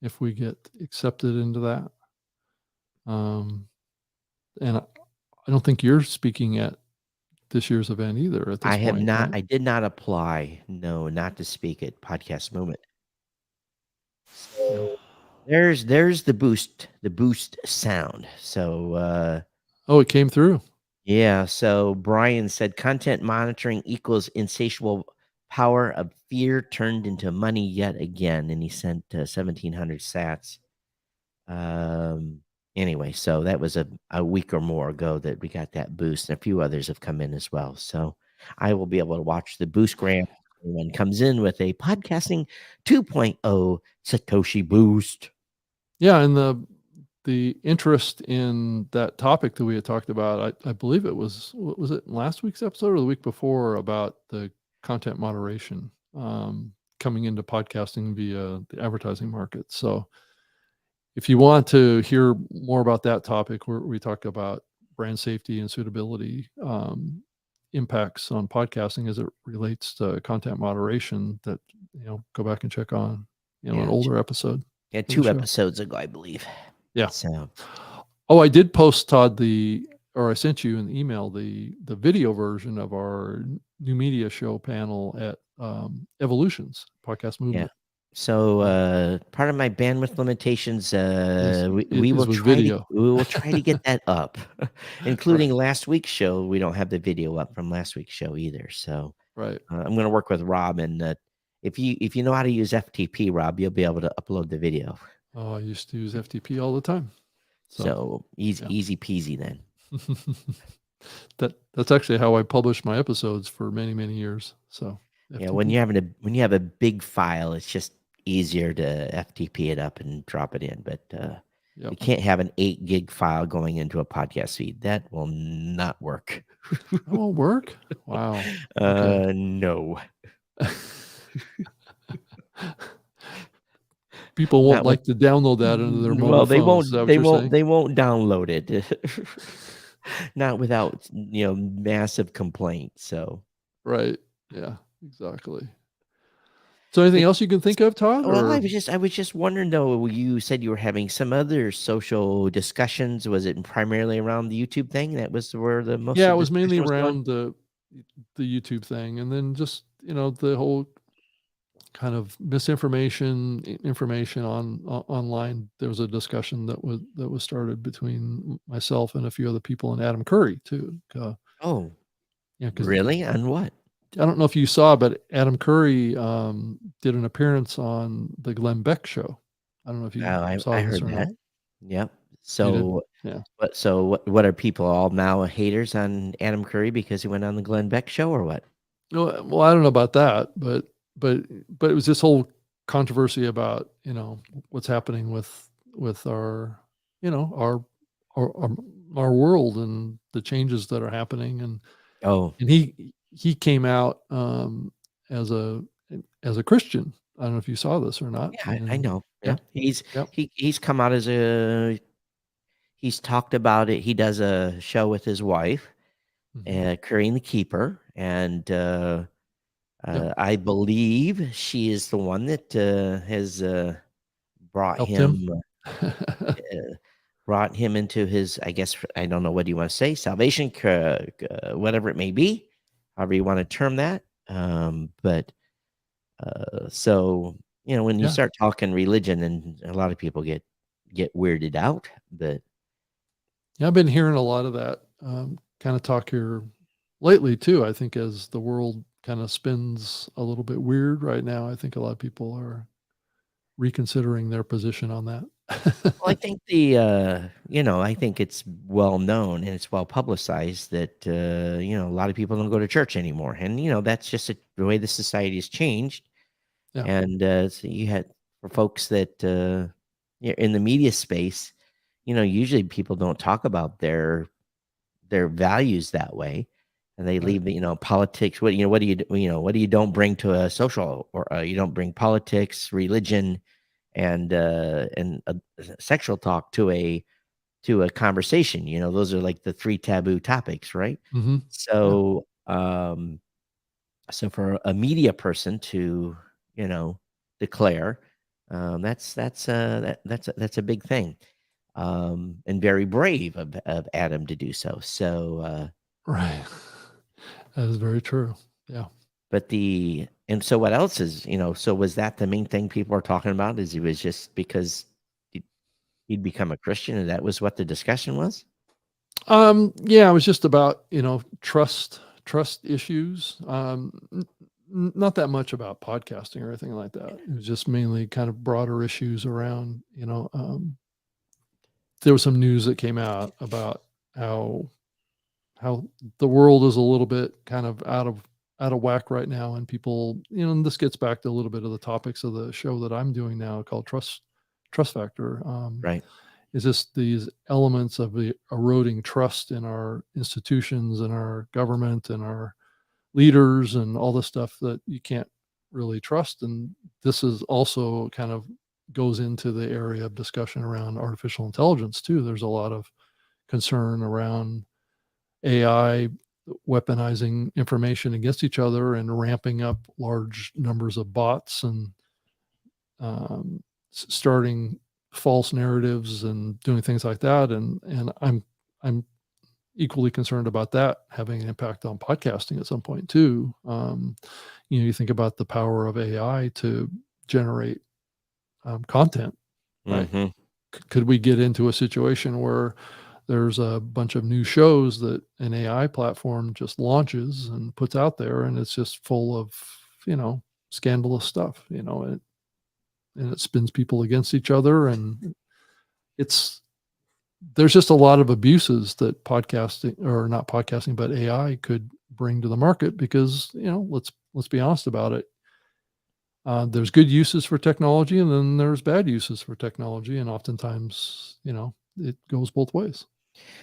if we get accepted into that. And I don't think you're speaking at this year's event either at this I have point, not. right? I did not apply. No, not to speak at Podcast Moment. Yeah. There's the boost sound. So Oh, it came through. yeah. So Brian said content monitoring equals insatiable power of fear turned into money yet again, and he sent 1,700 sats. Anyway, so that was a week or more ago that we got that boost, and a few others have come in as well. So I will be able to watch the boost grant when comes in with a podcasting 2.0 Satoshi boost. Yeah, and the interest in that topic that we had talked about, I believe it was, what was it, last week's episode or the week before, about the content moderation coming into podcasting via the advertising market. So if you want to hear more about that topic, where we talk about brand safety and suitability impacts on podcasting as it relates to content moderation, that, go back and check on, an Yeah. older episode. Yeah, of the 2 show. episodes ago, I believe. Yeah. So Oh, I did post, Todd, or I sent you an email, the video version of our new media show panel at Evolutions Podcast yeah. Movement. So part of my bandwidth limitations, we will with try video. to get that up, including last week's show. We don't have the video up from last week's show either. So Right. I'm going to work with Rob, and if you know how to use FTP, Rob, you'll be able to upload the video. Oh, I used to use FTP all the time. So easy peasy then. That's actually how I published my episodes for many, many years. So Yeah, FTP. when you have a big file, it's just easier to FTP it up and drop it in. But you can't have an 8 gig file going into a podcast feed. That will not work. That won't work? Wow. No. People won't like to download that into their mobile phones. They won't download it. Not without massive complaints. So right. Yeah, exactly. So anything else you can think of, Todd? Well, I was just wondering though. You said you were having some other social discussions. Was it primarily around the YouTube thing? That was where the most. Yeah, of it the was mainly discussion around the YouTube thing, and then just the whole kind of misinformation, information online. There was a discussion that was started between myself and a few other people and Adam Curry too. Oh, yeah, really? On what? I don't know if you saw, but Adam Curry did an appearance on the Glenn Beck show. I don't know if you saw I this heard or that. not. Yep. So, Yeah. What are people all now haters on Adam Curry because he went on the Glenn Beck show or what? No, well, I don't know about that, but it was this whole controversy about what's happening with our our world and the changes that are happening, and he came out as a Christian. I don't know if you saw this or not. Yeah, I know. Yeah, Yep. he's come out as a he's talked about it. He does a show with his wife, Currying the Keeper, and I believe she is the one that has brought Helped him him. brought him into his, I guess, I don't know what you want to say, salvation, whatever it may be, however you want to term that. But so, when you Yeah. start talking religion, and a lot of people get weirded out, but Yeah, I've been hearing a lot of that kind of talk here lately too. I think as the world kind of spins a little bit weird right now, I think a lot of people are reconsidering their position on that. well, I think I think it's well known and it's well publicized that a lot of people don't go to church anymore, and that's just the way the society has changed. Yeah. And so you had for folks that in the media space, usually people don't talk about their values that way, and they leave politics. What what do you don't bring to a social, or you don't bring politics, religion, and sexual talk to a conversation. Those are like the three taboo topics, right? Yeah. So so for a media person to declare, that's a big thing, and very brave of Adam to do so. So Right. That is very true. Yeah. but so what else is, so was that the main thing people are talking about? Is he was just because he'd become a Christian, and that was what the discussion was? Yeah, it was just about, trust issues. Not that much about podcasting or anything like that. It was just mainly kind of broader issues around, there was some news that came out about how the world is a little bit kind of out of whack right now, and people, and this gets back to a little bit of the topics of the show that I'm doing now called Trust Factor. Right. Is just these elements of the eroding trust in our institutions and our government and our leaders and all this stuff that you can't really trust. And this is also kind of goes into the area of discussion around artificial intelligence too. There's a lot of concern around AI weaponizing information against each other and ramping up large numbers of bots and starting false narratives and doing things like that. And I'm equally concerned about that having an impact on podcasting at some point too. You think about the power of AI to generate content, right? Mm-hmm. Could we get into a situation where there's a bunch of new shows that an AI platform just launches and puts out there, and it's just full of, scandalous stuff, and it spins people against each other, and there's just a lot of abuses that podcasting, or not podcasting, but AI could bring to the market because, let's be honest about it. There's good uses for technology, and then there's bad uses for technology. And oftentimes, it goes both ways.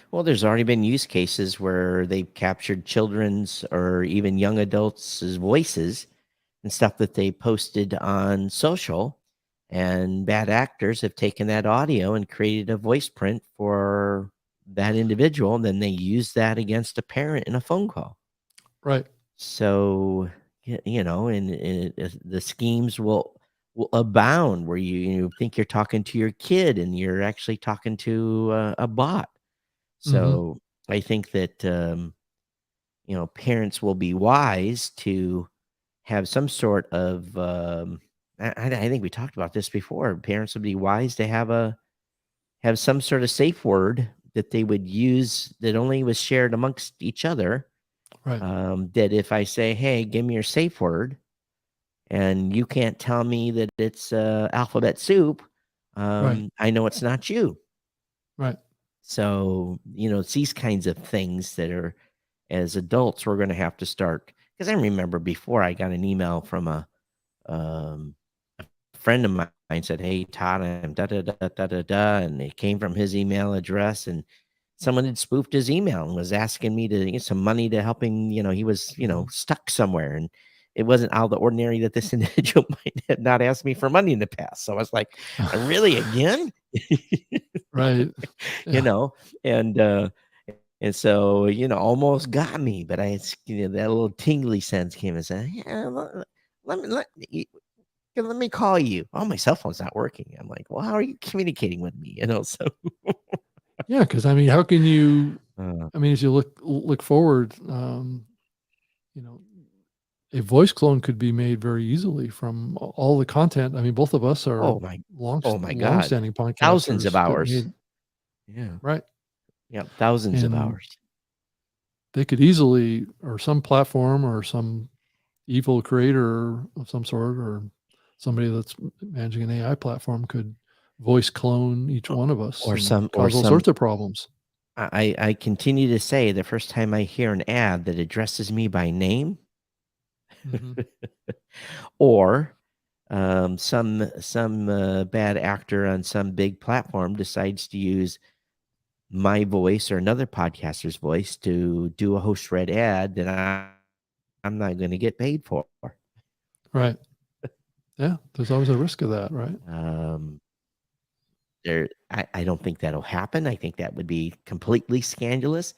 Well, there's already been use cases where they've captured children's or even young adults' voices and stuff that they posted on social, and bad actors have taken that audio and created a voice print for that individual, and then they use that against a parent in a phone call. Right. So, and the schemes will abound where you think you're talking to your kid and you're actually talking to a bot. So I think that, parents will be wise to have some sort of, I think we talked about this before. Parents would be wise to have some sort of safe word that they would use that only was shared amongst each other. Right. That if I say, hey, give me your safe word, and you can't tell me that it's alphabet soup, Right. I know it's not you. Right. So, it's these kinds of things that are, as adults, we're going to have to start. Because I remember before I got an email from a friend of mine said, hey, Todd, I'm da da da da da da. And it came from his email address. And someone had spoofed his email and was asking me to get some money to help him. He was, stuck somewhere. And it wasn't out of the ordinary that this individual might have not asked me for money in the past. So I was like, really, again? Right. you Yeah. know, and so, almost got me, but that little tingly sense came and said, yeah, let me call you. Oh, my cell phone's not working. I'm like, well, how are you communicating with me? So, Yeah. Because I mean, how can you? uh, I mean, as you look forward, you know, a voice clone could be made very easily from all the content. I mean, both of us are oh my, oh my God, long-standing thousands of podcasters that hours. made Yeah. right, Yeah. Thousands of and hours. they could easily, or some platform, or some evil creator of some sort, or somebody that's managing an AI platform could voice clone each one of us Or and some, or cause all some, sorts of problems. I continue to say the first time I hear an ad that addresses me by name, Hmm. or some bad actor on some big platform decides to use my voice or another podcaster's voice to do a host read ad that I'm not going to get paid for. Right. Yeah. There's always a risk of that. Right. Um, I don't think that'll happen. I think that would be completely scandalous.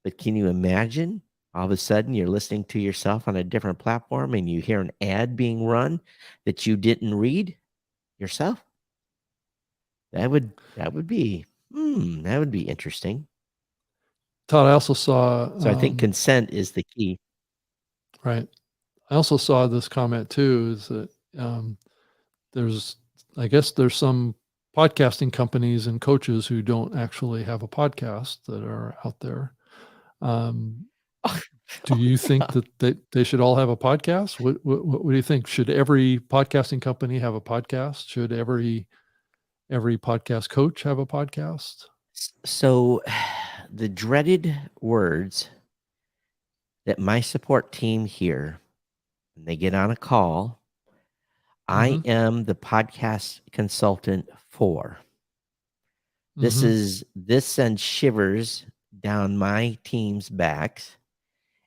But can you imagine all of a sudden you're listening to yourself on a different platform and you hear an ad being run that you didn't read yourself? That would be interesting. Todd, I also saw, So I think consent is the key. right. I also saw this comment too, is that there's, I guess there's some podcasting companies and coaches who don't actually have a podcast that are out there. Um, do you think that they should all have a podcast? What do you think? Should every podcasting company have a podcast? Should every podcast coach have a podcast? So the dreaded words that my support team hear when they get on a call, I Mhm. am the podcast consultant for. Mhm. This sends shivers down my team's backs,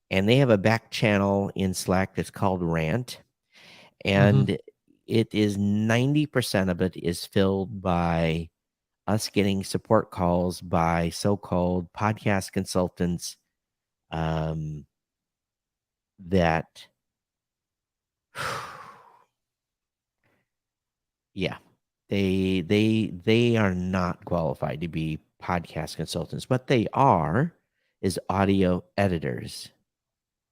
and they have a back channel in Slack that's called Rant, Mhm. and it is 90% of it is filled by us getting support calls by so-called podcast consultants um, that yeah, they are not qualified to be podcast consultants. What they are is audio editors.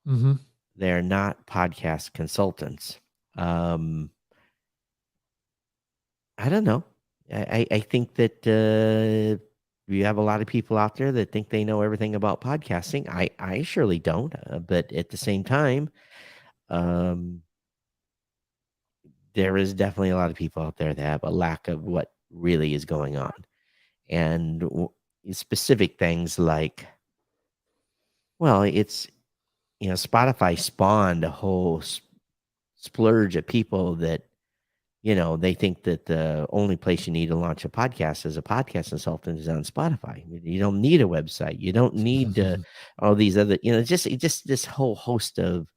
Mhm. They're not podcast consultants. I don't know. I think that you have a lot of people out there that think they know everything about podcasting. I surely don't. But at the same time, um, there is definitely a lot of people out there that have a lack of what really is going on. And specific things like, well, it's, Spotify spawned a whole splurge of people that, they think that the only place you need to launch a podcast as a podcast consultant is on Spotify. You don't need a website. You don't need all these other, just this whole host of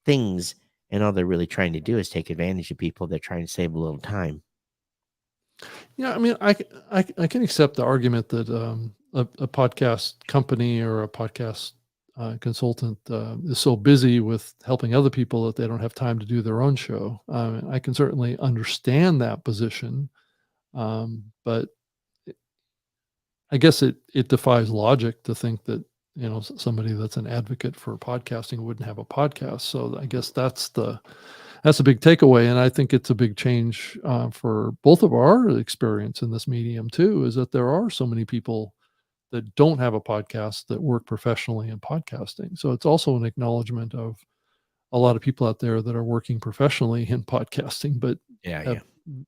things. And all they're really trying to do is take advantage of people. They're trying to save a little time. Yeah, I mean, I can accept the argument that a podcast company or a podcast consultant is so busy with helping other people that they don't have time to do their own show. I can certainly understand that position, but I guess it defies logic to think that somebody that's an advocate for podcasting wouldn't have a podcast. So I guess that's a big takeaway, and I think it's a big change for both of our experience in this medium too. Is that there are so many people that don't have a podcast that work professionally in podcasting. So it's also an acknowledgement of a lot of people out there that are working professionally in podcasting, but Yeah. have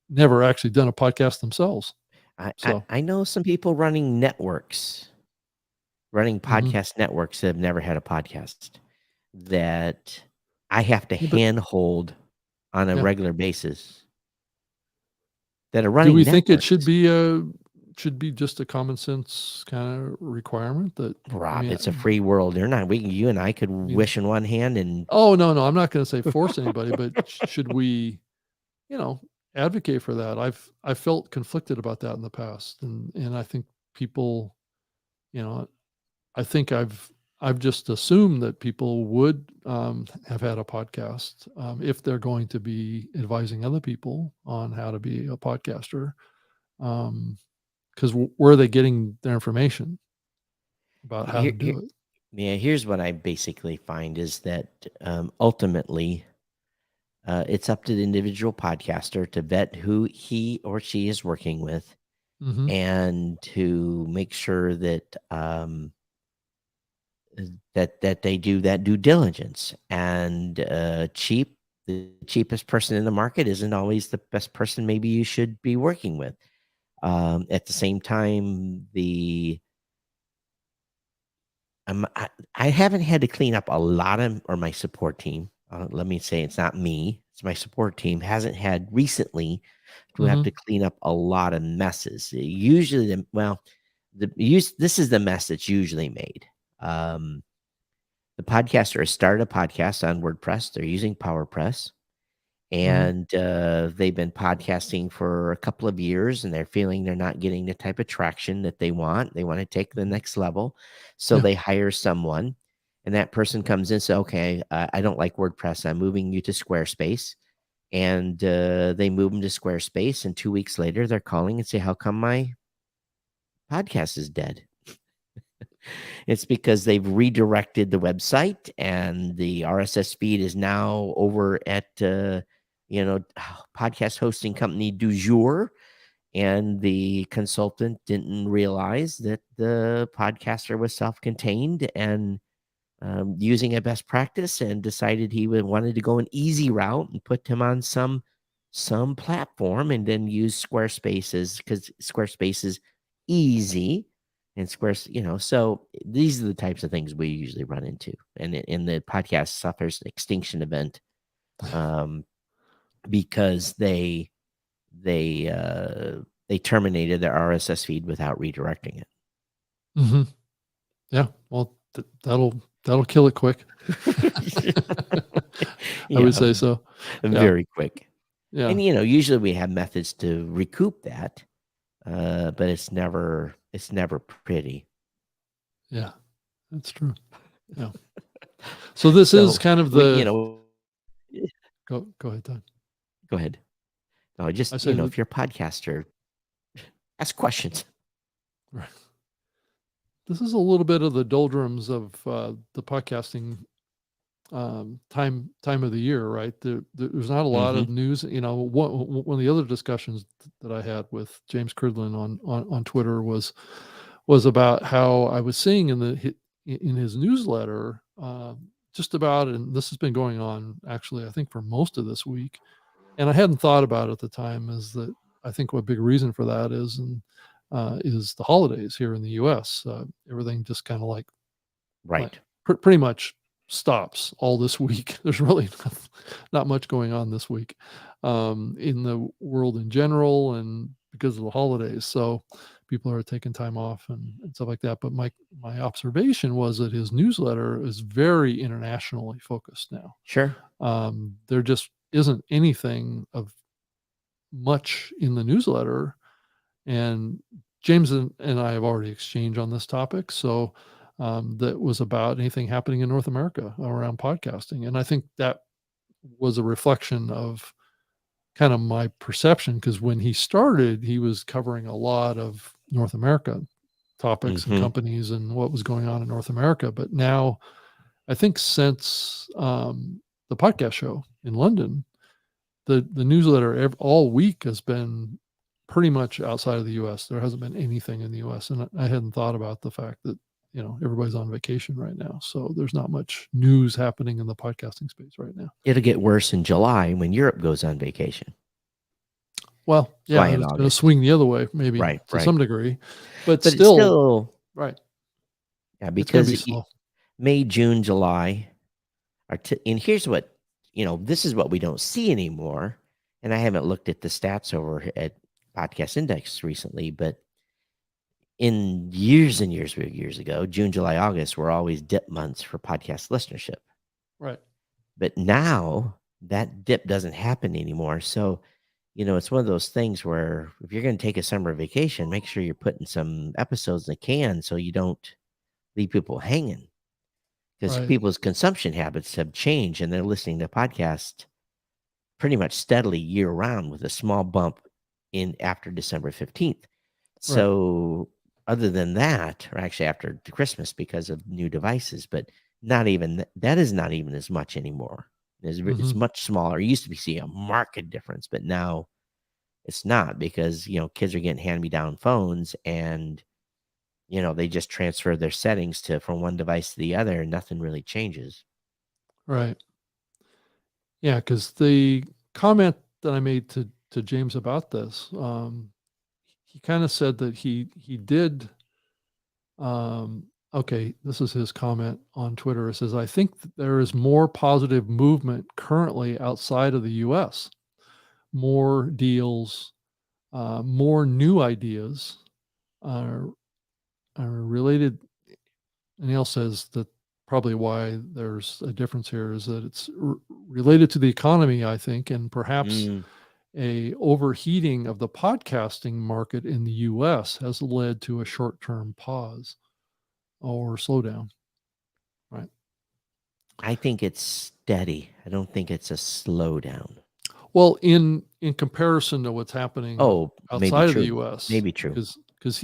never actually done a podcast themselves. I know some people running Mhm. podcast networks that have never had a podcast that I have to Yeah, but handhold on a yeah. regular basis that are Do we running think it should networks. be just a common sense kind of requirement that I Rob, mean, it's a free world. You and I could I mean, wish in one hand and oh no, I'm not going to say force anybody, but should we, you know, advocate for that. I've felt conflicted about that in the past, and I think people, you know, I think I've just assumed that people would have had a podcast if they're going to be advising other people on how to be a podcaster. Because where are they getting their information about how to do it? Yeah, here's what I basically find is that ultimately it's up to the individual podcaster to vet who he or she is working with Mm-hmm. and to make sure that that they do that due diligence. And the cheapest person in the market isn't always the best person maybe you should be working with. At the same time, I haven't had to clean up a lot of, or my support team. Let me say it's not me; it's my support team hasn't had recently to have to clean up a lot of messes. Usually, this is the mess that's usually made. The podcaster has started a podcast on WordPress. They're using PowerPress. And they've been podcasting for a couple of years, and they're feeling they're not getting the type of traction that they want. They want to take the next level. So they hire someone, and that person comes in and says, okay, I don't like WordPress. I'm moving you to Squarespace. And they move them to Squarespace. And 2 weeks later, they're calling and say, how come my podcast is dead? It's because they've redirected the website, and the RSS feed is now over at podcast hosting company du jour, and the consultant didn't realize that the podcaster was self-contained and using a best practice, and decided he wanted to go an easy route and put him on some platform, and then use Squarespace because Squarespace is easy. And so these are the types of things we usually run into, and the podcast suffers an extinction event because they terminated their RSS feed without redirecting it. Mm-hmm. Yeah, well, that'll kill it quick. I would say so. Very quick. Yeah, And usually we have methods to recoup that, but it's never pretty. Yeah, that's true. Yeah. So this is kind of the Go ahead, Todd. Go ahead. No, just if you're a podcaster, ask questions. Right. This is a little bit of the doldrums of the podcasting time of the year, right? There's not a lot of news. One of the other discussions that I had with James Cridlin on Twitter was about how I was seeing in his newsletter just about, and this has been going on actually, I think for most of this week, and I hadn't thought about it at the time, is that I think what big reason for that is the holidays here in the U.S. Everything just kind of pretty much stops all this week. There's really not much going on this week in the world in general, and because of the holidays. So people are taking time off and stuff like that. But my observation was that his newsletter is very internationally focused now. Sure. There just isn't anything of much in the newsletter. And James and I have already exchanged on this topic. So that was about anything happening in North America around podcasting. And I think that was a reflection of kind of my perception, because when he started, he was covering a lot of North America topics and companies and what was going on in North America. But now, I think since the podcast show in London, the newsletter all week has been pretty much outside of the U.S. There hasn't been anything in the U.S. And I hadn't thought about the fact that, everybody's on vacation right now. So there's not much news happening in the podcasting space right now. It'll get worse in July when Europe goes on vacation. Well, yeah, it's going to swing the other way, maybe to some degree, but still, right. Yeah, because May, June, July and here's what, this is what we don't see anymore. And I haven't looked at the stats over at Podcast Index recently, but in years and years ago, June, July, August were always dip months for podcast listenership. Right. But now that dip doesn't happen anymore. So, it's one of those things where if you're going to take a summer vacation, make sure you're putting some episodes in the can so you don't leave people hanging, because Right. people's consumption habits have changed and they're listening to podcasts pretty much steadily year round with a small bump in after December 15th. Right. So other than that, or actually after the Christmas because of new devices, but not even that is not even as much anymore. It's Mhm. much smaller. It used to be see a marked difference, but now it's not, because kids are getting hand-me-down phones and they just transfer their settings from one device to the other and nothing really changes. Right. Yeah, because the comment that I made to James about this, he kind of said that he did. Okay, this is his comment on Twitter. It says, "I think that there is more positive movement currently outside of the U.S. More deals, more new ideas are related." And Neil says that probably why there's a difference here is that it's related to the economy, I think, and perhaps Mm. a overheating of the podcasting market in the US has led to a short-term pause or slowdown. Right. I think it's steady. I don't think it's a slowdown. Well, in comparison to what's happening Oh, maybe outside of the true. US, Maybe true. because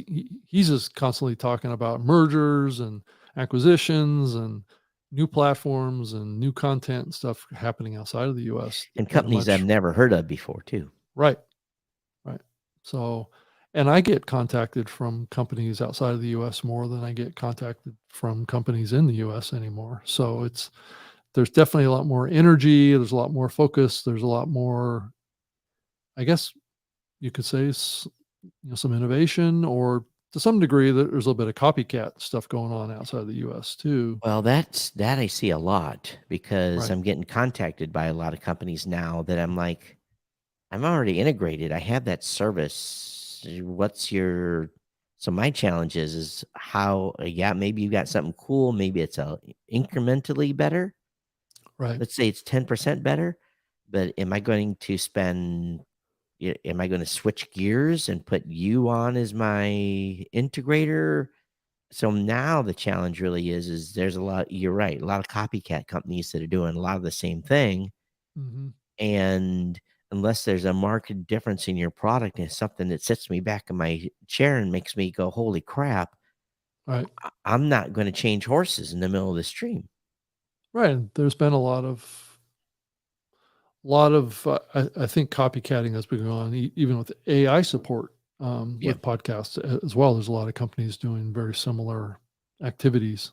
he's just constantly talking about mergers and acquisitions and new platforms and new content and stuff happening outside of the US And in a companies I've much never heard of before too. right. Right. So, and I get contacted from companies outside of the US more than I get contacted from companies in the US anymore. So there's definitely a lot more energy. There's a lot more focus. There's a lot more, I guess you could say, some innovation, or to some degree, there's a little bit of copycat stuff going on outside of the US too. Well, that I see a lot, because Right. I'm getting contacted by a lot of companies now that I'm like, I'm already integrated. I have that service. What's your So my challenge is how, yeah, maybe you got something cool. Maybe it's incrementally better. Right. Let's say it's 10% better, but am I going to am I going to switch gears and put you on as my integrator? So now the challenge really is there's you're right, a lot of copycat companies that are doing a lot of the same thing. Hmm. And unless there's a marked difference in your product and something that sits me back in my chair and makes me go, holy crap, Right. I'm not going to change horses in the middle of the stream. Right. And there's been a lot of I think copycatting has been going on even with AI support Yeah. with podcasts as well. There's a lot of companies doing very similar activities.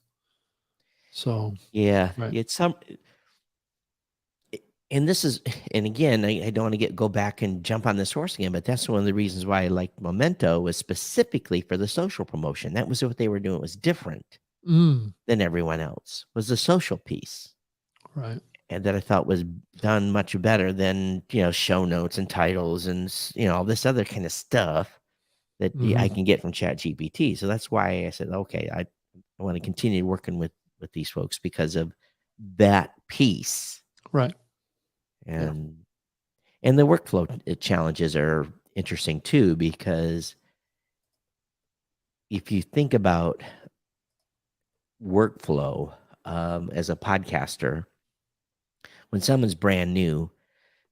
So, Yeah. right. It's and this is, and again, I don't want to go back and jump on this horse again, but that's one of the reasons why I liked Memento, was specifically for the social promotion. That was what they were doing. It was different Mm, than everyone else, was the social piece. right. And that I thought was done much better than, show notes and titles and, all this other kind of stuff that I Hmm. can get from Chat GPT. So that's why I said, okay, I want to continue working with these folks because of that piece. Right. Yeah. And the workflow challenges are interesting too, because if you think about workflow, as a podcaster, when someone's brand new,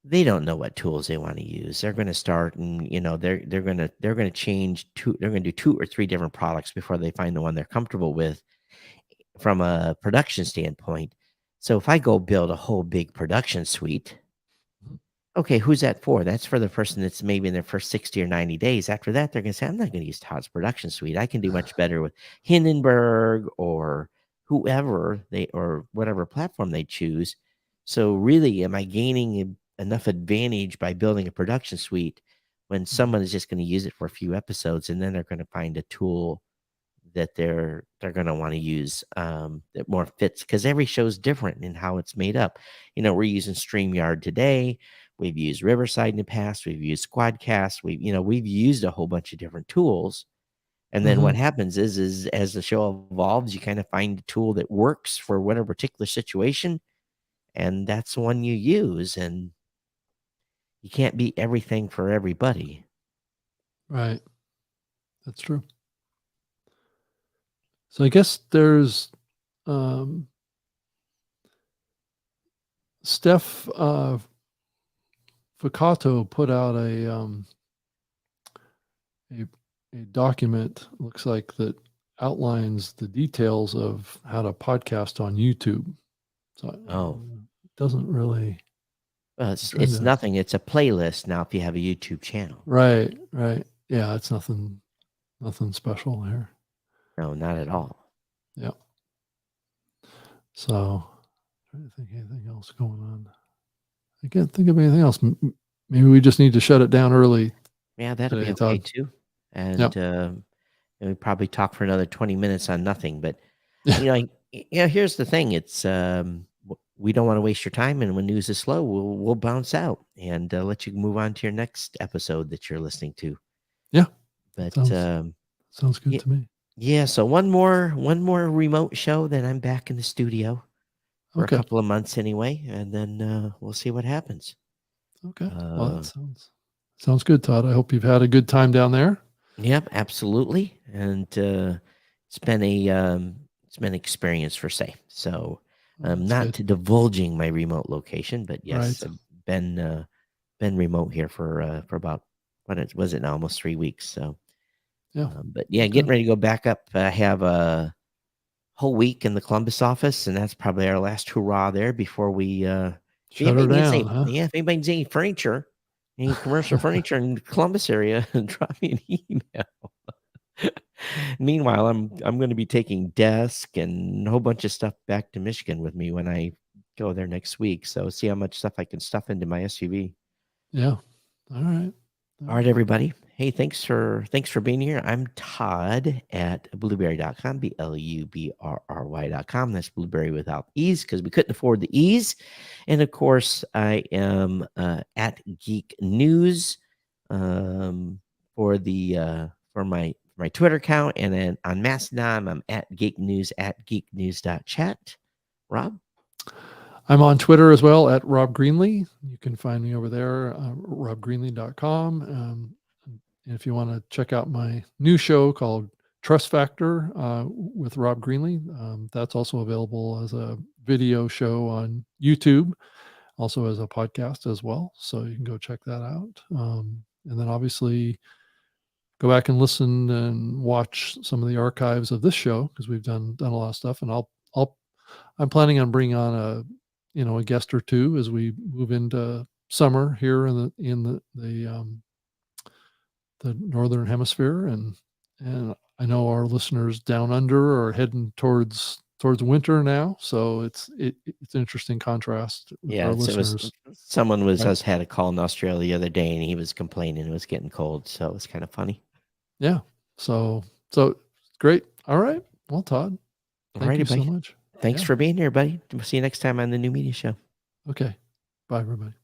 they don't know what tools they want to use. They're going to start, and they're going to change they're going to do 2 or 3 different products before they find the one they're comfortable with from a production standpoint. So if I go build a whole big production suite, Mhm. okay, who's that for? That's for the person that's maybe in their first 60 or 90 days. After that, they're going to say, I'm not going to use Todd's production suite. I can do much better with Hindenburg or whoever or whatever platform they choose. So really, am I gaining enough advantage by building a production suite when Mhm. someone is just going to use it for a few episodes, and then they're going to find a tool that they're going to want to use, that more fits, because every show's different in how it's made up. We're using StreamYard today. We've used Riverside in the past. We've used Squadcast. We've used a whole bunch of different tools. And then what Mhm. happens is as the show evolves, you kind of find a tool that works for whatever particular situation, and that's the one you use. And you can't be everything for everybody. Right. That's true. So I guess there's Steph Ficato put out a document, looks like, that outlines the details of how to podcast on YouTube. So it doesn't really. Well, it's nothing. It's a playlist now if you have a YouTube channel. Right. Yeah, it's nothing special here. No, not at all. Yeah. So trying to think anything else going on. I can't think of anything else. Maybe we just need to shut it down early. Yeah, that'll today, be okay Todd. too. And we probably talk for another 20 minutes on nothing. But here's the thing: it's we don't want to waste your time, and when news is slow, we'll bounce out and let you move on to your next episode that you're listening to. Yeah, but sounds good to me. Yeah, so one more remote show, then I'm back in the studio for a couple of months anyway, and then we'll see what happens. Okay, well, that sounds good, Todd. I hope you've had a good time down there. Yep, absolutely, and it's been an experience for say. So, not to divulging my remote location, but yes, I've been remote here for about was it now, almost 3 weeks. So, yeah, but yeah, getting ready to go back up. I have a whole week in the Columbus office, and that's probably our last hurrah there before we shut her down. Huh? Yeah, if anybody needs any furniture, any commercial furniture in the Columbus area, drop me an email. Meanwhile, I'm going to be taking desk and a whole bunch of stuff back to Michigan with me when I go there next week. So see how much stuff I can stuff into my SUV. Yeah. All right. All right, everybody. Hey, thanks for being here. I'm Todd at blueberry.com, BLUBRRY.com. That's blueberry without E's because we couldn't afford the E's. And of course, I am at Geek News for my Twitter account. And then on Mastodon, I'm at Geek News at geeknews.chat. Rob? I'm on Twitter as well at Rob Greenlee. You can find me over there, robgreenlee.com. And if you want to check out my new show called Trust Factor with Rob Greenlee, that's also available as a video show on YouTube, also as a podcast as well. So you can go check that out. And then obviously go back and listen and watch some of the archives of this show because we've done a lot of stuff. And I'm planning on bringing on a guest or two as we move into summer here in the northern hemisphere, and I know our listeners down under are heading towards winter now, so it's an interesting contrast with our listeners. Someone had a call in Australia the other day, and he was complaining it was getting cold, so it was kind of funny. Yeah, so great. All right, well, Todd, thank you so much. Thanks for being here, buddy. We'll see you next time on the New Media Show. Okay. Bye, everybody.